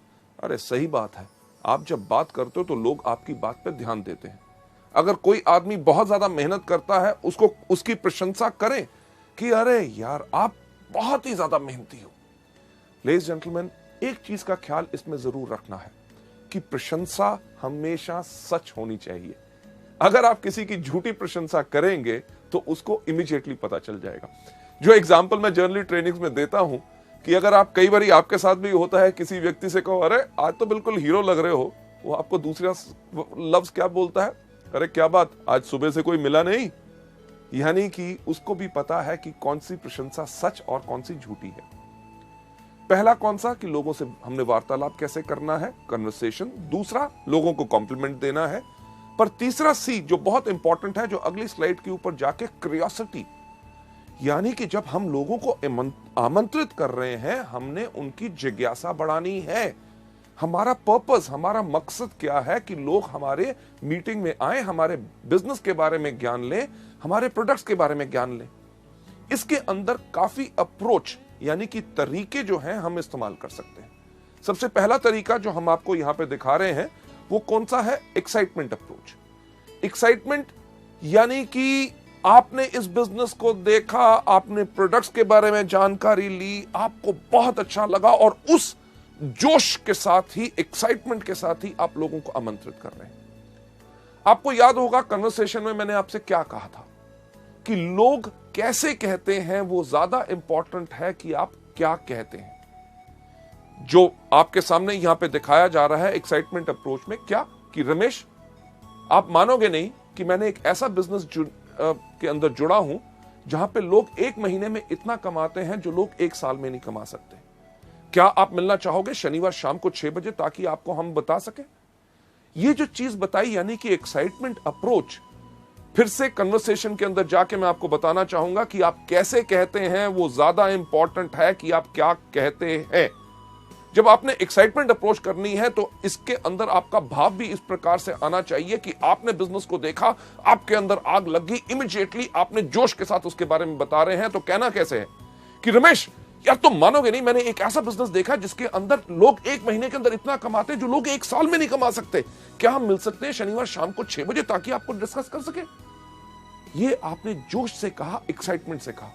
अरे सही बात है, आप जब बात करते हो तो लोग आपकी बात पे ध्यान देते हैं। अगर कोई आदमी बहुत ज्यादा मेहनत करता है, उसको उसकी प्रशंसा करें कि अरे यार आप बहुत ही ज्यादा मेहनती हो। लेडीज जेंटलमैन, एक चीज का ख्याल इसमें जरूर रखना है कि प्रशंसा हमेशा सच होनी चाहिए। अगर आप किसी की झूठी प्रशंसा करेंगे तो उसको इमीडिएटली पता चल जाएगा। जो एग्जाम्पल मैं जर्नली ट्रेनिंग्स में देता हूं कि अगर आप कई बार आपके साथ भी होता है, किसी व्यक्ति से कहो अरे आज तो बिल्कुल हीरो लग रहे हो, वो आपको दूसरा लफ्ज क्या बोलता है, अरे क्या बात आज सुबह से कोई मिला नहीं। यानी कि उसको भी पता है कि कौन सी प्रशंसा सच और कौन सी झूठी है। पहला कौन सा कि लोगों से हमने वार्तालाप कैसे करना है, कन्वर्सेशन। दूसरा लोगों को कॉम्प्लीमेंट देना है। पर तीसरा सी जो बहुत इंपॉर्टेंट है, जो अगली स्लाइड के ऊपर जाके, क्यूरियोसिटी। यानी कि जब हम लोगों को आमंत्रित कर रहे हैं, हमने उनकी जिज्ञासा बढ़ानी है। हमारा पर्पस, हमारा मकसद क्या है कि लोग हमारे मीटिंग में आए, हमारे बिजनेस के बारे में ज्ञान लें, हमारे प्रोडक्ट्स के बारे में ज्ञान लें। इसके अंदर काफी अप्रोच यानी कि तरीके जो हैं हम इस्तेमाल कर सकते हैं। सबसे पहला तरीका जो हम आपको यहां पे दिखा रहे हैं वो कौन सा है, एक्साइटमेंट अप्रोच। एक्साइटमेंट यानी कि आपने इस बिजनेस को देखा, आपने प्रोडक्ट्स के बारे में जानकारी ली, आपको बहुत अच्छा लगा और उस जोश के साथ ही, एक्साइटमेंट के साथ ही आप लोगों को आमंत्रित कर रहे हैं। आपको याद होगा कन्वर्सेशन में मैंने आपसे क्या कहा था कि लोग कैसे कहते हैं वो ज्यादा इंपॉर्टेंट है कि आप क्या कहते हैं। जो आपके सामने यहां पे दिखाया जा रहा है एक्साइटमेंट अप्रोच में, क्या कि रमेश आप मानोगे नहीं कि मैंने एक ऐसा बिजनेस के अंदर जुड़ा हूं जहां पे लोग एक महीने में इतना कमाते हैं जो लोग एक साल में नहीं कमा सकते। क्या आप मिलना चाहोगे शनिवार शाम को 6 बजे ताकि आपको हम बता सके। ये जो चीज बताई यानी कि एक्साइटमेंट अप्रोच। फिर से कन्वर्सेशन के अंदर जाके मैं आपको बताना चाहूंगा कि आप कैसे कहते हैं वो ज्यादा इंपॉर्टेंट है कि आप क्या कहते हैं। जब आपने एक्साइटमेंट अप्रोच करनी है तो इसके अंदर आपका भाव भी इस प्रकार से आना चाहिए कि आपने बिजनेस को देखा, आपके अंदर आग लग गई, इमीडिएटली आपने जोश के साथ उसके बारे में बता रहे हैं। तो कहना कैसे है कि रमेश यार तुम मानोगे नहीं, मैंने एक ऐसा बिजनेस देखा जिसके अंदर लोग एक महीने के अंदर इतना कमाते हैं जो लोग एक साल में नहीं कमा सकते। क्या हम मिल सकते हैं शनिवार शाम को 6 बजे ताकि आपको डिस्कस कर सके। ये आपने जोश से कहा, एक्साइटमेंट से कहा।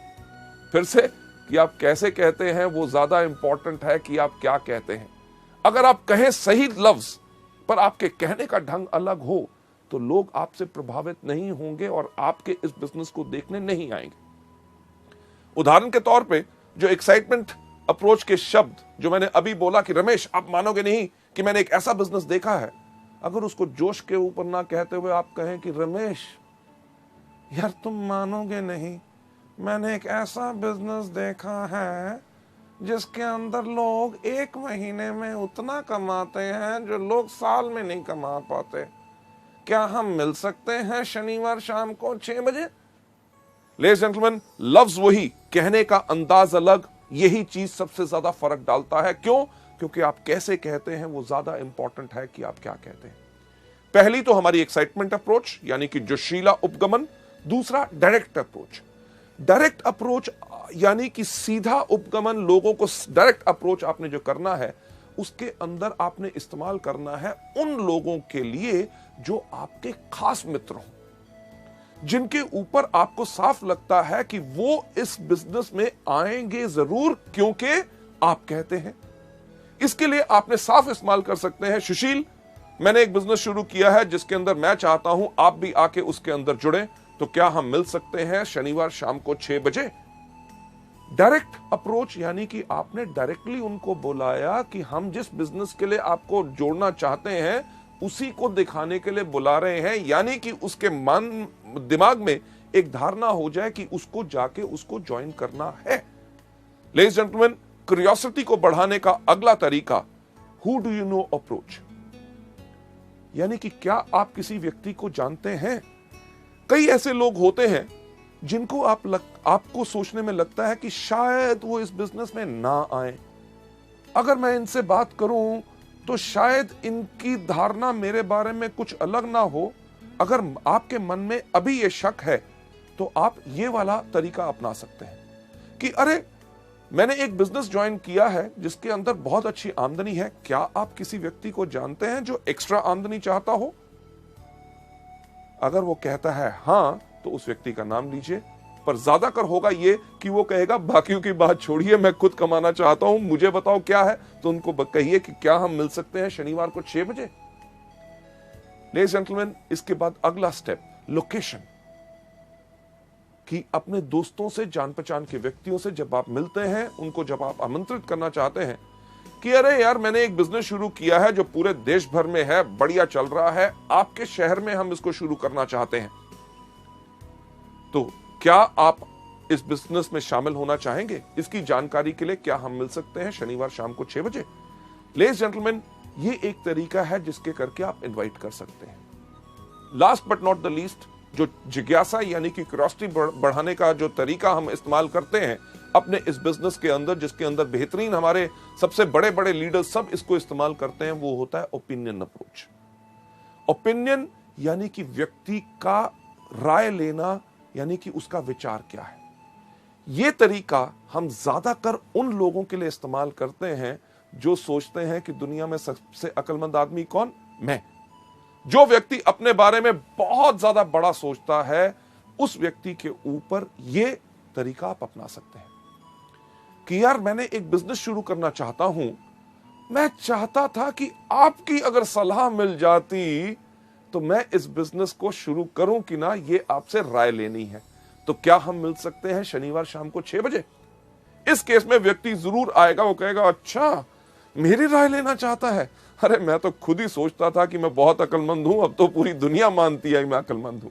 फिर से कि आप कैसे कहते हैं वो ज्यादा इंपॉर्टेंट है कि आप क्या कहते हैं। अगर आप कहें सही लफ्ज पर आपके कहने का ढंग अलग हो तो लोग आपसे प्रभावित नहीं होंगे और आपके इस बिजनेस को देखने नहीं आएंगे। उदाहरण के तौर पे जो एक्साइटमेंट अप्रोच के शब्द जो मैंने अभी बोला कि रमेश आप मानोगे नहीं कि मैंने एक ऐसा बिजनेस देखा है, अगर उसको जोश के ऊपर ना कहते हुए आप कहें कि रमेश यार तुम मानोगे नहीं, मैंने एक ऐसा बिजनेस देखा है जिसके अंदर लोग एक महीने में उतना कमाते हैं जो लोग साल में नहीं कमा पाते। क्या हम मिल सकते हैं शनिवार शाम को 6 बजे। लेडीज जेंटलमैन, लफ्ज वही, कहने का अंदाज अलग, यही चीज सबसे ज्यादा फर्क डालता है। क्यों? क्योंकि आप कैसे कहते हैं वो ज्यादा इंपॉर्टेंट है कि आप क्या कहते हैं। पहली तो हमारी एक्साइटमेंट अप्रोच यानी कि जोशीला उपगमन। दूसरा डायरेक्ट अप्रोच। डायरेक्ट अप्रोच यानी कि सीधा उपगमन, लोगों को डायरेक्ट अप्रोच आपने जो करना है उसके अंदर आपने इस्तेमाल करना है उन लोगों के लिए जो आपके खास मित्र हों, जिनके ऊपर आपको साफ लगता है कि वो इस बिजनेस में आएंगे जरूर क्योंकि आप कहते हैं। इसके लिए आपने साफ इस्तेमाल कर सकते हैं, सुशील मैंने एक बिजनेस शुरू किया है जिसके अंदर मैं चाहता हूं आप भी आके उसके अंदर जुड़े, तो क्या हम मिल सकते हैं शनिवार शाम को 6 बजे। डायरेक्ट अप्रोच यानी कि आपने डायरेक्टली उनको बुलाया कि हम जिस बिजनेस के लिए आपको जोड़ना चाहते हैं उसी को दिखाने के लिए बुला रहे हैं, यानी कि उसके मन दिमाग में एक धारणा हो जाए कि उसको जाके उसको ज्वाइन करना है। लेडीज जेंटलमैन, क्यूरियोसिटी को बढ़ाने का अगला तरीका who do you know approach, यानी कि क्या आप किसी व्यक्ति को जानते हैं। कई ऐसे लोग होते हैं जिनको आपको सोचने में लगता है कि शायद वो इस बिजनेस में ना आए, अगर मैं इनसे बात करूं तो शायद इनकी धारणा मेरे बारे में कुछ अलग ना हो। अगर आपके मन में अभी ये शक है तो आप ये वाला तरीका अपना सकते हैं कि अरे मैंने एक बिजनेस ज्वाइन किया है जिसके अंदर बहुत अच्छी आमदनी है। क्या आप किसी व्यक्ति को जानते हैं जो एक्स्ट्रा आमदनी चाहता हो? अगर वो कहता है हां, तो उस व्यक्ति का नाम लीजिए। पर ज्यादातर होगा ये कि वो कहेगा बाकियों की बात छोड़िए, मैं खुद कमाना चाहता हूं, मुझे बताओ क्या है। तो उनको कहिए कि क्या हम मिल सकते हैं शनिवार को 6 बजे। लेडीज जेंटलमैन, इसके बाद अगला स्टेप लोकेशन। कि अपने दोस्तों से, जान पहचान के व्यक्तियों से जब आप मिलते हैं, उनको जब आप आमंत्रित करना चाहते हैं कि अरे यार मैंने एक बिजनेस शुरू किया है जो पूरे देश भर में है, बढ़िया चल रहा है, आपके शहर में हम इसको शुरू करना चाहते हैं, तो क्या आप इस बिजनेस में शामिल होना चाहेंगे? इसकी जानकारी के लिए क्या हम मिल सकते हैं शनिवार शाम को 6 बजे? लेडीज जेंटलमैन, ये एक तरीका है जिसके करके आप इनवाइट कर सकते हैं। Last but not the least, जो जिज्ञासा यानी कि क्यूरियोसिटी बढ़ाने का जो तरीका हम इस्तेमाल करते हैं अपने इस बिजनेस के अंदर, जिसके अंदर बेहतरीन हमारे सबसे बड़े बड़े लीडर्स सब इसको इस्तेमाल करते हैं, वो होता है ओपिनियन अप्रोच। ओपिनियन यानी कि व्यक्ति का राय लेना, यानी कि उसका विचार क्या है। यह तरीका हम ज्यादातर उन लोगों के लिए इस्तेमाल करते हैं जो सोचते हैं कि दुनिया में सबसे अक्लमंद आदमी कौन? मैं। जो व्यक्ति अपने बारे में बहुत ज्यादा बड़ा सोचता है, उस व्यक्ति के ऊपर यह तरीका आप अपना सकते हैं कि यार मैंने एक बिजनेस शुरू करना चाहता हूं, मैं चाहता था कि आपकी अगर सलाह मिल जाती तो मैं इस बिजनेस को शुरू करूं कि ना, ये आपसे राय लेनी है। तो क्या हम मिल सकते हैं शनिवार शाम को 6 बजे? इस केस में व्यक्ति जरूर आएगा, वो कहेगा अच्छा मेरी राय लेना चाहता है, अरे मैं तो खुद ही सोचता था कि मैं बहुत अक्लमंद हूं, अब तो पूरी दुनिया मानती है कि मैं अक्लमंद हूं।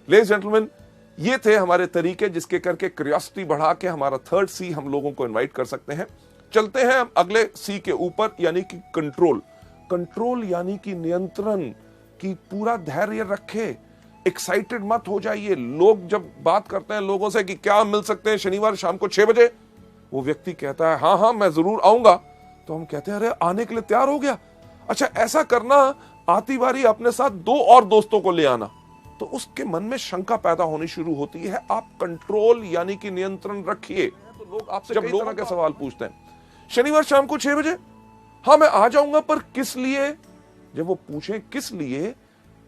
लेडीज जेंटलमैन, ये थे हमारे तरीके जिसके करके क्यूरियोसिटी बढ़ा के हमारा थर्ड सी हम लोगों को इनवाइट कर सकते हैं। चलते हैं अगले सी के ऊपर, यानी कि कंट्रोल। कंट्रोल यानी कि नियंत्रण, की पूरा धैर्य रखे, एक्साइटेड मत हो जाइए। लोग जब बात करते हैं लोगों से कि क्या हम मिल सकते हैं शनिवार शाम को 6 बजे, वो व्यक्ति कहता है हाँ हाँ मैं जरूर आऊंगा, तो हम कहते हैं अरे आने के लिए तैयार हो गया, अच्छा ऐसा करना, आती बारी अपने साथ 2 और दोस्तों को ले आना। तो उसके मन में शंका पैदा होनी शुरू होती है। आप कंट्रोल यानी कि नियंत्रण रखिए। तो लोग आपसे जब लोगों के सवाल पूछते हैं शनिवार शाम को 6 बजे, हाँ मैं आ जाऊंगा, पर किस लिए? जब वो पूछें किस लिए,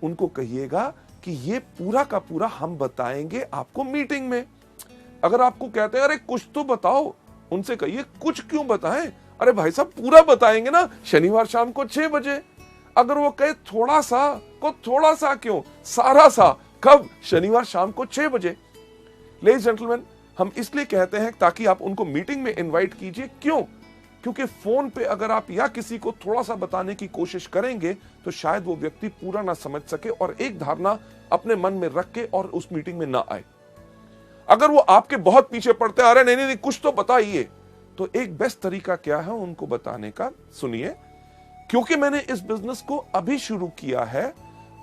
उनको कहिएगा कि ये पूरा का पूरा हम बताएंगे आपको मीटिंग में। अगर आपको कहते हैं अरे कुछ तो बताओ, उनसे कहिए कुछ क्यों बताएं, अरे भाई साहब पूरा बताएंगे ना शनिवार शाम को 6 बजे। अगर वो कहे थोड़ा सा, को थोड़ा सा क्यों, सारा सा, कब? शनिवार शाम को 6 बजे। लेडीज जेंटलमैन, हम इसलिए कहते हैं ताकि आप उनको मीटिंग में इनवाइट कीजिए। क्यों? क्योंकि फोन पे अगर आप या किसी को थोड़ा सा बताने की कोशिश करेंगे तो शायद वो व्यक्ति पूरा ना समझ सके और एक धारणा अपने मन में रख के और उस मीटिंग में ना आए। अगर वो आपके बहुत पीछे पड़ते हैं, अरे नहीं कुछ तो बताइए, तो एक बेस्ट तरीका क्या है उनको बताने का? सुनिए, क्योंकि मैंने इस बिजनेस को अभी शुरू किया है,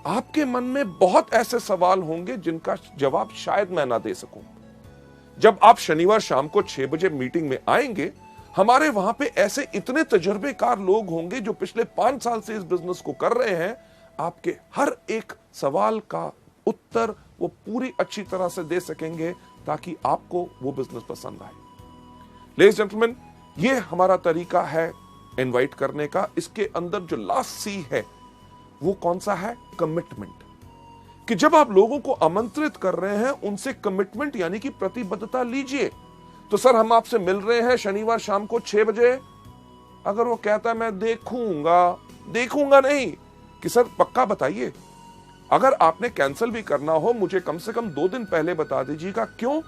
आपके मन में बहुत ऐसे सवाल होंगे जिनका जवाब शायद मैं ना दे सकूं। जब आप शनिवार शाम को 6 बजे मीटिंग में आएंगे, हमारे वहां पे ऐसे इतने तजुर्बेकार लोग होंगे जो पिछले 5 साल से इस बिजनेस को कर रहे हैं। आपके हर एक सवाल का उत्तर वो पूरी अच्छी तरह से दे सकेंगे ताकि आपको वो बिजनेस पसंद आए। लेडीज जेंटलमैन, ये हमारा तरीका है इनवाइट करने का। इसके अंदर जो लास्ट सी है वो कौन सा है? कमिटमेंट। कि जब आप लोगों को आमंत्रित कर रहे हैं, उनसे कमिटमेंट यानी कि प्रतिबद्धता लीजिए। तो सर हम आपसे मिल रहे हैं शनिवार शाम को 6 बजे। अगर वो कहता है मैं देखूंगा नहीं, कि सर पक्का बताइए। अगर आपने कैंसिल भी करना हो, मुझे कम से कम 2 दिन पहले बता दीजिएगा। क्यों?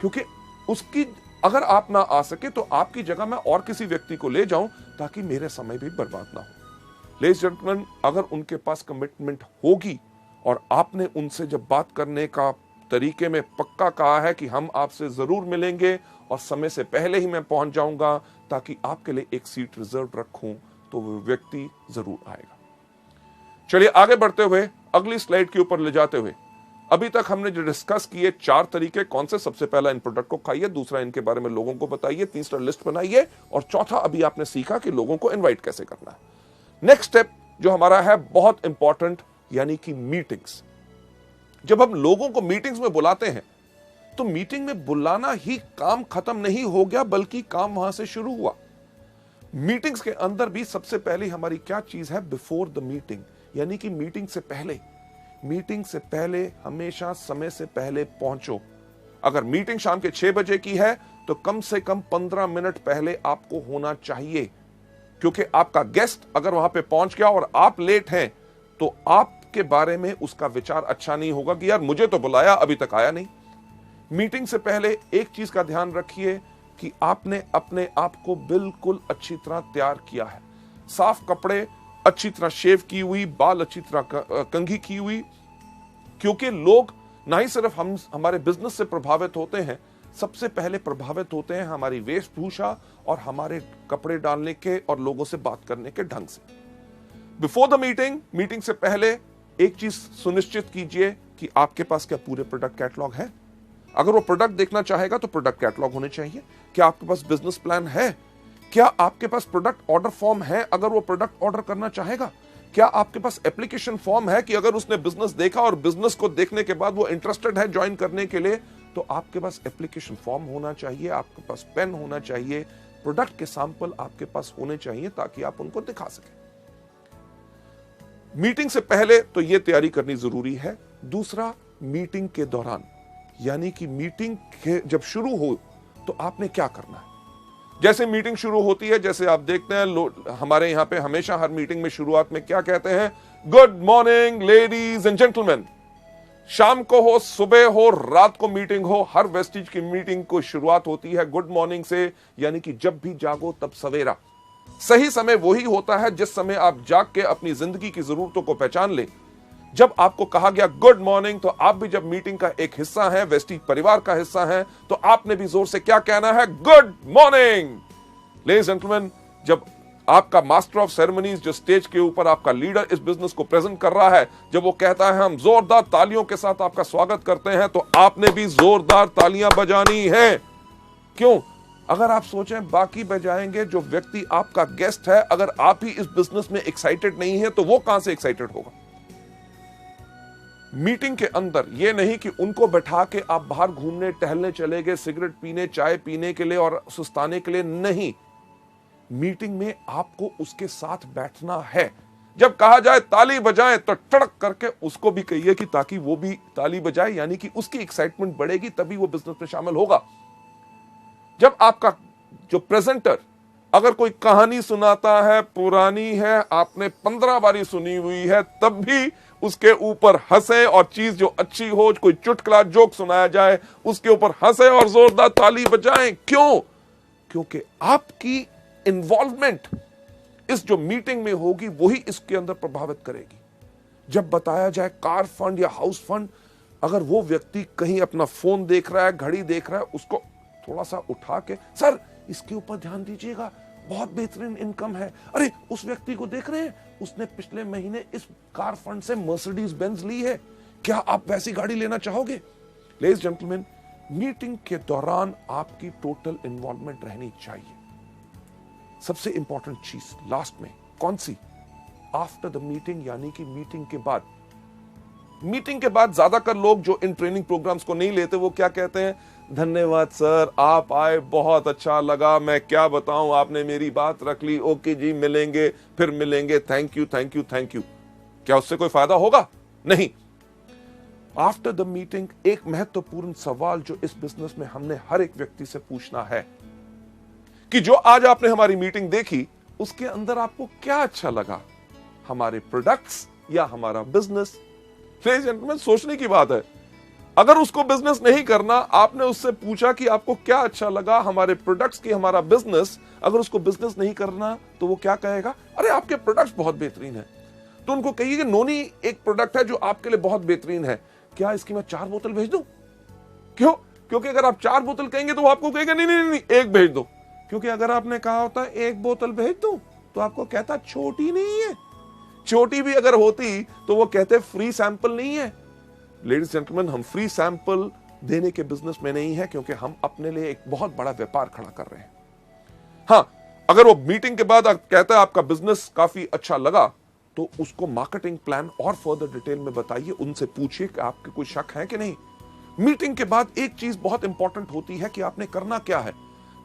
क्योंकि उसकी अगर आप ना आ सके तो आपकी जगह मैं और किसी व्यक्ति को ले जाऊं ताकि मेरे समय भी बर्बाद ना हो। लेडीज जेंटलमैन, अगर उनके पास कमिटमेंट होगी और आपने उनसे जब बात करने का तरीके में पक्का कहा है कि हम आपसे जरूर मिलेंगे और समय से पहले ही मैं पहुंच जाऊंगा ताकि आपके लिए एक सीट रिजर्व रखूं, तो वो व्यक्ति जरूर आएगा। चलिए आगे बढ़ते हुए अगली स्लाइड के ऊपर ले जाते हुए, अभी तक हमने जो डिस्कस किए 4 तरीके कौन से? सबसे पहला इन प्रोडक्ट को खाइए, दूसरा इनके बारे में लोगों को बताइए, तीसरा लिस्ट बनाइए, और चौथा अभी आपने सीखा कि लोगों को इनवाइट कैसे करना है। नेक्स्ट स्टेप जो हमारा है बहुत इंपॉर्टेंट, यानी कि मीटिंग्स। जब हम लोगों को मीटिंग्स में बुलाते हैं तो मीटिंग में बुलाना ही काम खत्म नहीं हो गया, बल्कि काम वहां से शुरू हुआ। मीटिंग्स के अंदर भी सबसे पहले हमारी क्या चीज है? बिफोर द मीटिंग, यानी कि मीटिंग से पहले हमेशा समय से पहले पहुंचो। अगर मीटिंग शाम के 6 बजे की है तो कम से कम 15 मिनट पहले आपको होना चाहिए, क्योंकि आपका गेस्ट अगर वहां पे पहुंच गया और आप लेट हैं तो आपके बारे में उसका विचार अच्छा नहीं होगा कि यार मुझे तो बुलाया, अभी तक आया नहीं। मीटिंग से पहले एक चीज का ध्यान रखिए कि आपने अपने आप को बिल्कुल अच्छी तरह तैयार किया है। साफ कपड़े, अच्छी तरह शेव की हुई, बाल अच्छी तरह कंघी की हुई, क्योंकि लोग ना ही सिर्फ हमारे बिजनेस से प्रभावित होते हैं, सबसे पहले प्रभावित होते हैं हमारी वेशभूषा और हमारे कपड़े डालने के और लोगों से बात करने के ढंग से। बिफोर द मीटिंग से पहले एक चीज सुनिश्चित कीजिए कि आपके पास क्या पूरे प्रोडक्ट कैटलॉग है। अगर वो प्रोडक्ट देखना चाहेगा तो प्रोडक्ट कैटलॉग होने चाहिए। क्या आपके पास बिजनेस प्लान है? क्या आपके पास प्रोडक्ट ऑर्डर फॉर्म है अगर वो प्रोडक्ट ऑर्डर करना चाहेगा? क्या आपके पास एप्लीकेशन फॉर्म है कि अगर उसने बिजनेस देखा और बिजनेस को देखने के बाद वो इंटरेस्टेड है ज्वाइन करने के लिए, तो आपके पास एप्लीकेशन फॉर्म होना चाहिए, आपके पास पेन होना चाहिए, प्रोडक्ट के सैंपल आपके पास होने चाहिए ताकि आप उनको दिखा सकें। मीटिंग से पहले तो यह तैयारी करनी जरूरी है। दूसरा, मीटिंग के दौरान, यानी कि मीटिंग जब शुरू हो तो आपने क्या करना है। जैसे मीटिंग शुरू होती है, जैसे आप देखते हैं हमारे यहां पे हमेशा हर मीटिंग में शुरुआत में क्या कहते हैं? Good morning ladies and gentleman. शाम को हो, सुबह हो, रात को मीटिंग हो, हर वेस्टिज की मीटिंग को शुरुआत होती है गुड मॉर्निंग से, यानी कि जब भी जागो तब सवेरा। सही समय वही होता है जिस समय आप जाग के अपनी जिंदगी की जरूरतों को पहचान ले। जब आपको कहा गया गुड मॉर्निंग, तो आप भी जब मीटिंग का एक हिस्सा है, वेस्टिज परिवार का हिस्सा है, तो आपने भी जोर से क्या कहना है? Good morning. लेडीज जेंटलमैन, जब आपका मास्टर ऑफ सेरेमनीज, जो स्टेज के ऊपर आपका लीडर इस बिजनेस को प्रेजेंट कर रहा है, जब वो कहता है हम जोरदार तालियों के साथ आपका स्वागत करते हैं, तो आपने भी जोरदार तालियां बजानी है। क्यों? अगर आप सोचें बाकी बजाएंगे, जो व्यक्ति आपका गेस्ट है, अगर आप ही इस बिजनेस में एक्साइटेड नहीं है तो वो कहां से एक्साइटेड होगा? मीटिंग के अंदर यह नहीं कि उनको बैठा के आप बाहर घूमने टहलने चले गए, सिगरेट पीने, चाय पीने के लिए और सुस्ताने के लिए नहीं। मीटिंग में आपको उसके साथ बैठना है। जब कहा जाए ताली बजाएं तो टड़क करके उसको भी कहिए कि ताकि वो भी ताली बजाए, यानी कि उसकी एक्साइटमेंट बढ़ेगी, तभी वो बिजनेस में शामिल होगा। जब आपका जो प्रेजेंटर अगर कोई कहानी सुनाता है, पुरानी है, आपने 15 बारी सुनी हुई है, तब भी उसके ऊपर हंसे, और चीज जो अच्छी हो, कोई चुटकुला जोक सुनाया जाए, उसके ऊपर हंसे और जोरदार ताली बजाएं। क्यों? क्योंकि आपकी इन्वॉल्वमेंट इस जो मीटिंग में होगी वही इसके अंदर प्रभावित करेगी। जब बताया जाए कार फंड या हाउस फंड, अगर वो व्यक्ति कहीं अपना फोन देख रहा है, घड़ी देख रहा है, उसको थोड़ा सा उठा के, सर इसके ऊपर ध्यान दीजिएगा, बहुत बेहतरीन इनकम है। अरे उस व्यक्ति को देख रहे हैं, उसने पिछले महीने इस कार फंड से मर्सिडीज बेंज ली है, क्या आप वैसी गाड़ी लेना चाहोगे? लेडीज जेंटलमैन, मीटिंग के दौरान आपकी टोटल इन्वॉल्वमेंट रहनी चाहिए। सबसे इंपॉर्टेंट चीज लास्ट में कौन सी? आफ्टर द मीटिंग, यानी कि मीटिंग के बाद। मीटिंग के बाद ज्यादातर लोग जो इन ट्रेनिंग प्रोग्राम्स को नहीं लेते, वो क्या कहते हैं? धन्यवाद सर, आप आए, बहुत अच्छा लगा, मैं क्या बताऊं, आपने मेरी बात रख ली, ओके जी, मिलेंगे, फिर मिलेंगे, thank you thank you thank you. क्या उससे कोई फायदा होगा? नहीं। आफ्टर द मीटिंग एक महत्वपूर्ण सवाल जो इस बिजनेस में हमने हर एक व्यक्ति से पूछना है कि जो आज आपने हमारी मीटिंग देखी, उसके अंदर आपको क्या अच्छा लगा, हमारे प्रोडक्ट्स या हमारा बिजनेस? लेडीज एंड जेंटलमैन, सोचने की बात है। अगर उसको बिजनेस नहीं करना, आपने उससे पूछा कि आपको क्या अच्छा लगा, हमारे प्रोडक्ट्स की, हमारा बिजनेस, अगर उसको बिजनेस नहीं करना तो वो क्या कहेगा? अरे आपके प्रोडक्ट्स बहुत बेहतरीन है। तो उनको कहिए कि नोनी एक प्रोडक्ट है जो आपके लिए बहुत बेहतरीन है, क्या इसकी मैं 4 बोतल भेज दूं? क्यों? क्योंकि अगर आप 4 बोतल कहेंगे तो वो आपको कहेगा नहीं नहीं नहीं, एक भेज दो। क्योंकि अगर आपने कहा होता 1 बोतल भेज दूं, तो आपको कहता छोटी नहीं है। छोटी भी अगर होती तो वो कहते फ्री सैंपल नहीं है। लेडीज जेंटलमैन, हम फ्री सैंपल देने के बिजनेस में नहीं है, क्योंकि हम अपने लिए एक बहुत बड़ा व्यापार खड़ा कर रहे हैं। हां, अगर वो मीटिंग के बाद कहता है आपका बिजनेस काफी अच्छा लगा, तो उसको मार्केटिंग प्लान और फर्दर डिटेल में बताइए, उनसे पूछिए कि आपके कोई शक है कि नहीं। मीटिंग के बाद एक चीज बहुत इंपॉर्टेंट होती है कि आपने करना क्या है।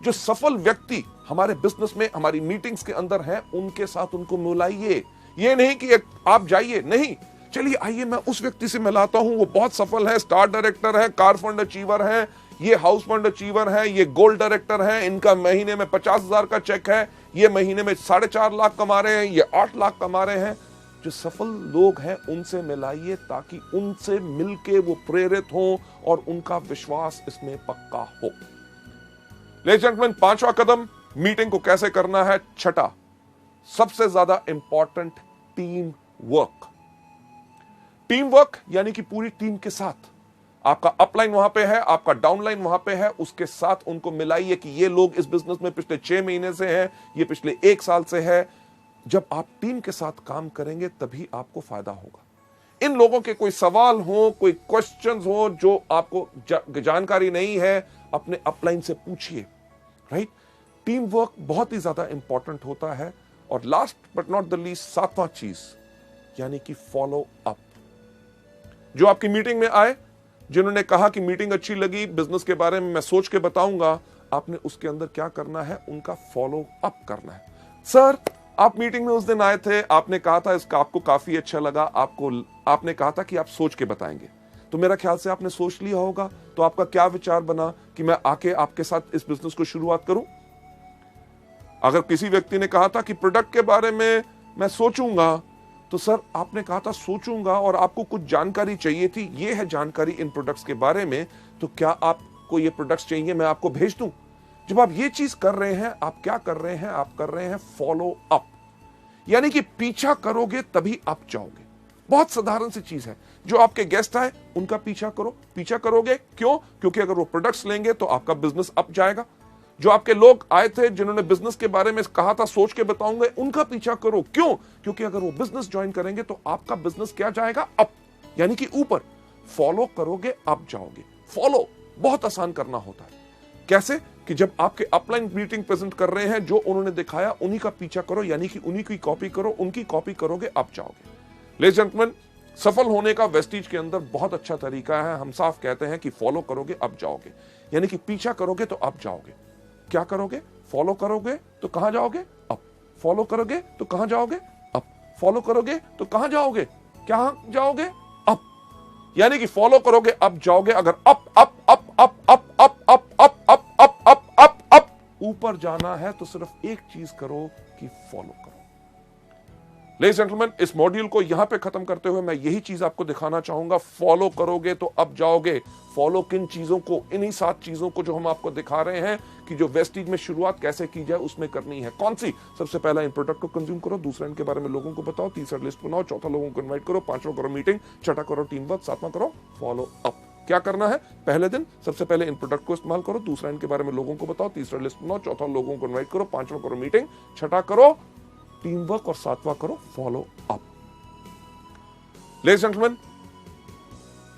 जो सफल व्यक्ति हमारे बिजनेस में हमारी मीटिंग्स के अंदर हैं, उनके साथ उनको मिलाइए। ये नहीं कि आप जाइए, नहीं, चलिए आइए मैं उस व्यक्ति से मिलाता हूं, वो बहुत सफल है, स्टार डायरेक्टर है, कार फंड अचीवर है, ये हाउस फंड अचीवर है, ये गोल्ड डायरेक्टर है, इनका महीने में 50,000 का चेक है, ये महीने में 4.5 लाख कमा रहे हैं, ये 8 लाख कमा रहे हैं। जो सफल लोग हैं उनसे मिलाइए ताकि उनसे मिलके वो प्रेरित हों और उनका विश्वास इसमें पक्का हो। लेडीज एंड जेंटलमैन, 5वां कदम मीटिंग को कैसे करना है। छठा सबसे ज्यादा important, team work. Team work यानी कि पूरी टीम के साथ, आपका अपलाइन वहां पे है, आपका डाउनलाइन वहां पे है, उसके साथ उनको मिलाइए कि ये लोग इस बिजनेस में पिछले 6 महीने से हैं, ये पिछले 1 साल से है। जब आप टीम के साथ काम करेंगे तभी आपको फायदा होगा। इन लोगों के कोई सवाल हो, कोई क्वेश्चंस हो जो आपको जानकारी नहीं है, अपने अपलाइन से पूछिए, राइट। टीम वर्क बहुत ही ज्यादा इंपॉर्टेंट होता है। और last but not the least, 7वां चीज यानी कि फॉलो अप। जो आपकी मीटिंग में आए, जिन्होंने कहा कि मीटिंग अच्छी लगी, बिजनेस के बारे में मैं सोच के बताऊंगा, आपने उसके अंदर क्या करना है, उनका फॉलो अप करना है। सर, आप मीटिंग में उस दिन आए थे, आपने कहा था इसका आपको काफी अच्छा लगा, आपने कहा था कि आप सोच के बताएंगे, तो मेरा ख्याल से आपने सोच लिया होगा। तो आपका क्या विचार बना कि मैं आके आपके साथ इस बिजनेस को शुरुआत करूं? अगर किसी व्यक्ति ने कहा था कि प्रोडक्ट के बारे में मैं सोचूंगा, तो सर आपने कहा था सोचूंगा और आपको कुछ जानकारी चाहिए थी, ये है जानकारी इन प्रोडक्ट्स के बारे में, तो क्या आपको ये प्रोडक्ट्स चाहिए, मैं आपको भेज दूं? जब आप ये चीज कर रहे हैं, आप क्या कर रहे हैं, आप कर रहे हैं फॉलो अप, यानी कि पीछा करोगे तभी आप जाओगे। बहुत साधारण सी चीज है। जो आपके गेस्ट आए उनका पीछा करो। पीछा करोगे क्यों? क्योंकि अगर वो प्रोडक्ट्स लेंगे तो आपका बिजनेस अप जाएगा। जो आपके लोग आए थे जिन्होंने बिजनेस के बारे में कहा था सोच के बताऊंगा, उनका पीछा करो। क्यों? क्योंकि अगर वो बिजनेस ज्वाइन करेंगे तो आपका बिजनेस क्या जाएगा? अप, यानी कि ऊपर। फॉलो करोगे अप जाओगे। फॉलो बहुत आसान करना होता है। कैसे? कि जब आपके अपलाइन मीटिंग प्रेजेंट कर रहे हैं, जो उन्होंने दिखाया उन्हीं का पीछा करो, यानी कि उन्हीं की कॉपी करो, उनकी कॉपी करोगे अप जाओगे। लेडीज एंड जेंटलमैन, सफल होने का वेस्टीज के अंदर बहुत अच्छा तरीका है। हम साफ कहते हैं कि फॉलो करोगे अप जाओगे, यानी कि पीछा करोगे तो अप जाओगे। क्या करोगे? फॉलो करोगे तो कहां जाओगे? अप। फॉलो करोगे तो कहां जाओगे? अप। फॉलो करोगे तो कहां जाओगे? क्या जाओगे? अप। यानी कि फॉलो करोगे अप जाओगे। अगर up up up up up up up up up up up up up ऊपर जाना है तो सिर्फ एक चीज करो कि फॉलो करो। लेडीज एंड जेंटलमैन, इस मॉड्यूल को यहां पे खत्म करते हुए मैं यही चीज आपको दिखाना चाहूंगा। फॉलो करोगे तो अप जाओगे। फॉलो किन चीजों को? इन्हीं 7 चीजों को जो हम आपको दिखा रहे हैं कि जो वेस्टीज में शुरुआत कैसे की जाए उसमें करनी है। कौन सी? सबसे पहला इन प्रोडक्ट को कंज्यूम करो, दूसरा इनके बारे में लोगों को बताओ, तीसरा लिस्ट बनाओ, चौथा लोगों को इन्वाइट करो, 5वां करो मीटिंग, छठा करो टीम वर्क, 7वां करो फॉलो अप। क्या करना है? पहले दिन सबसे पहले इन प्रोडक्ट को इस्तेमाल करो, दूसरा इनके बारे में लोगों को बताओ, तीसरा लिस्ट बनाओ, चौथा लोगों को इन्वाइट करो, 5वां करो मीटिंग, छठा करो टीम वर्क और 7वां करो follow up. Ladies and gentleman,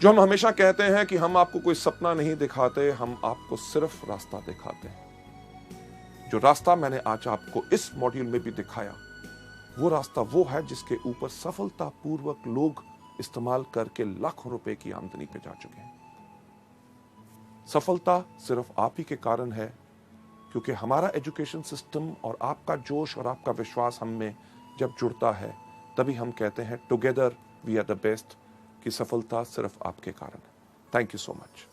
जो हम हमेशा कहते हैं कि हम आपको कोई सपना नहीं दिखाते, हम आपको सिर्फ रास्ता दिखाते हैं। जो रास्ता मैंने आज आपको इस मॉड्यूल में भी दिखाया, वो रास्ता वो है जिसके ऊपर सफलतापूर्वक लोग इस्तेमाल करके लाखों रुपए की आमदनी पे जा चुके हैं। सफलता सिर्फ आप ही के कारण है, क्योंकि हमारा एजुकेशन सिस्टम और आपका जोश और आपका विश्वास हम में जब जुड़ता है, तभी हम कहते हैं together we are the best, कि सफलता सिर्फ आपके कारण है। Thank you so much.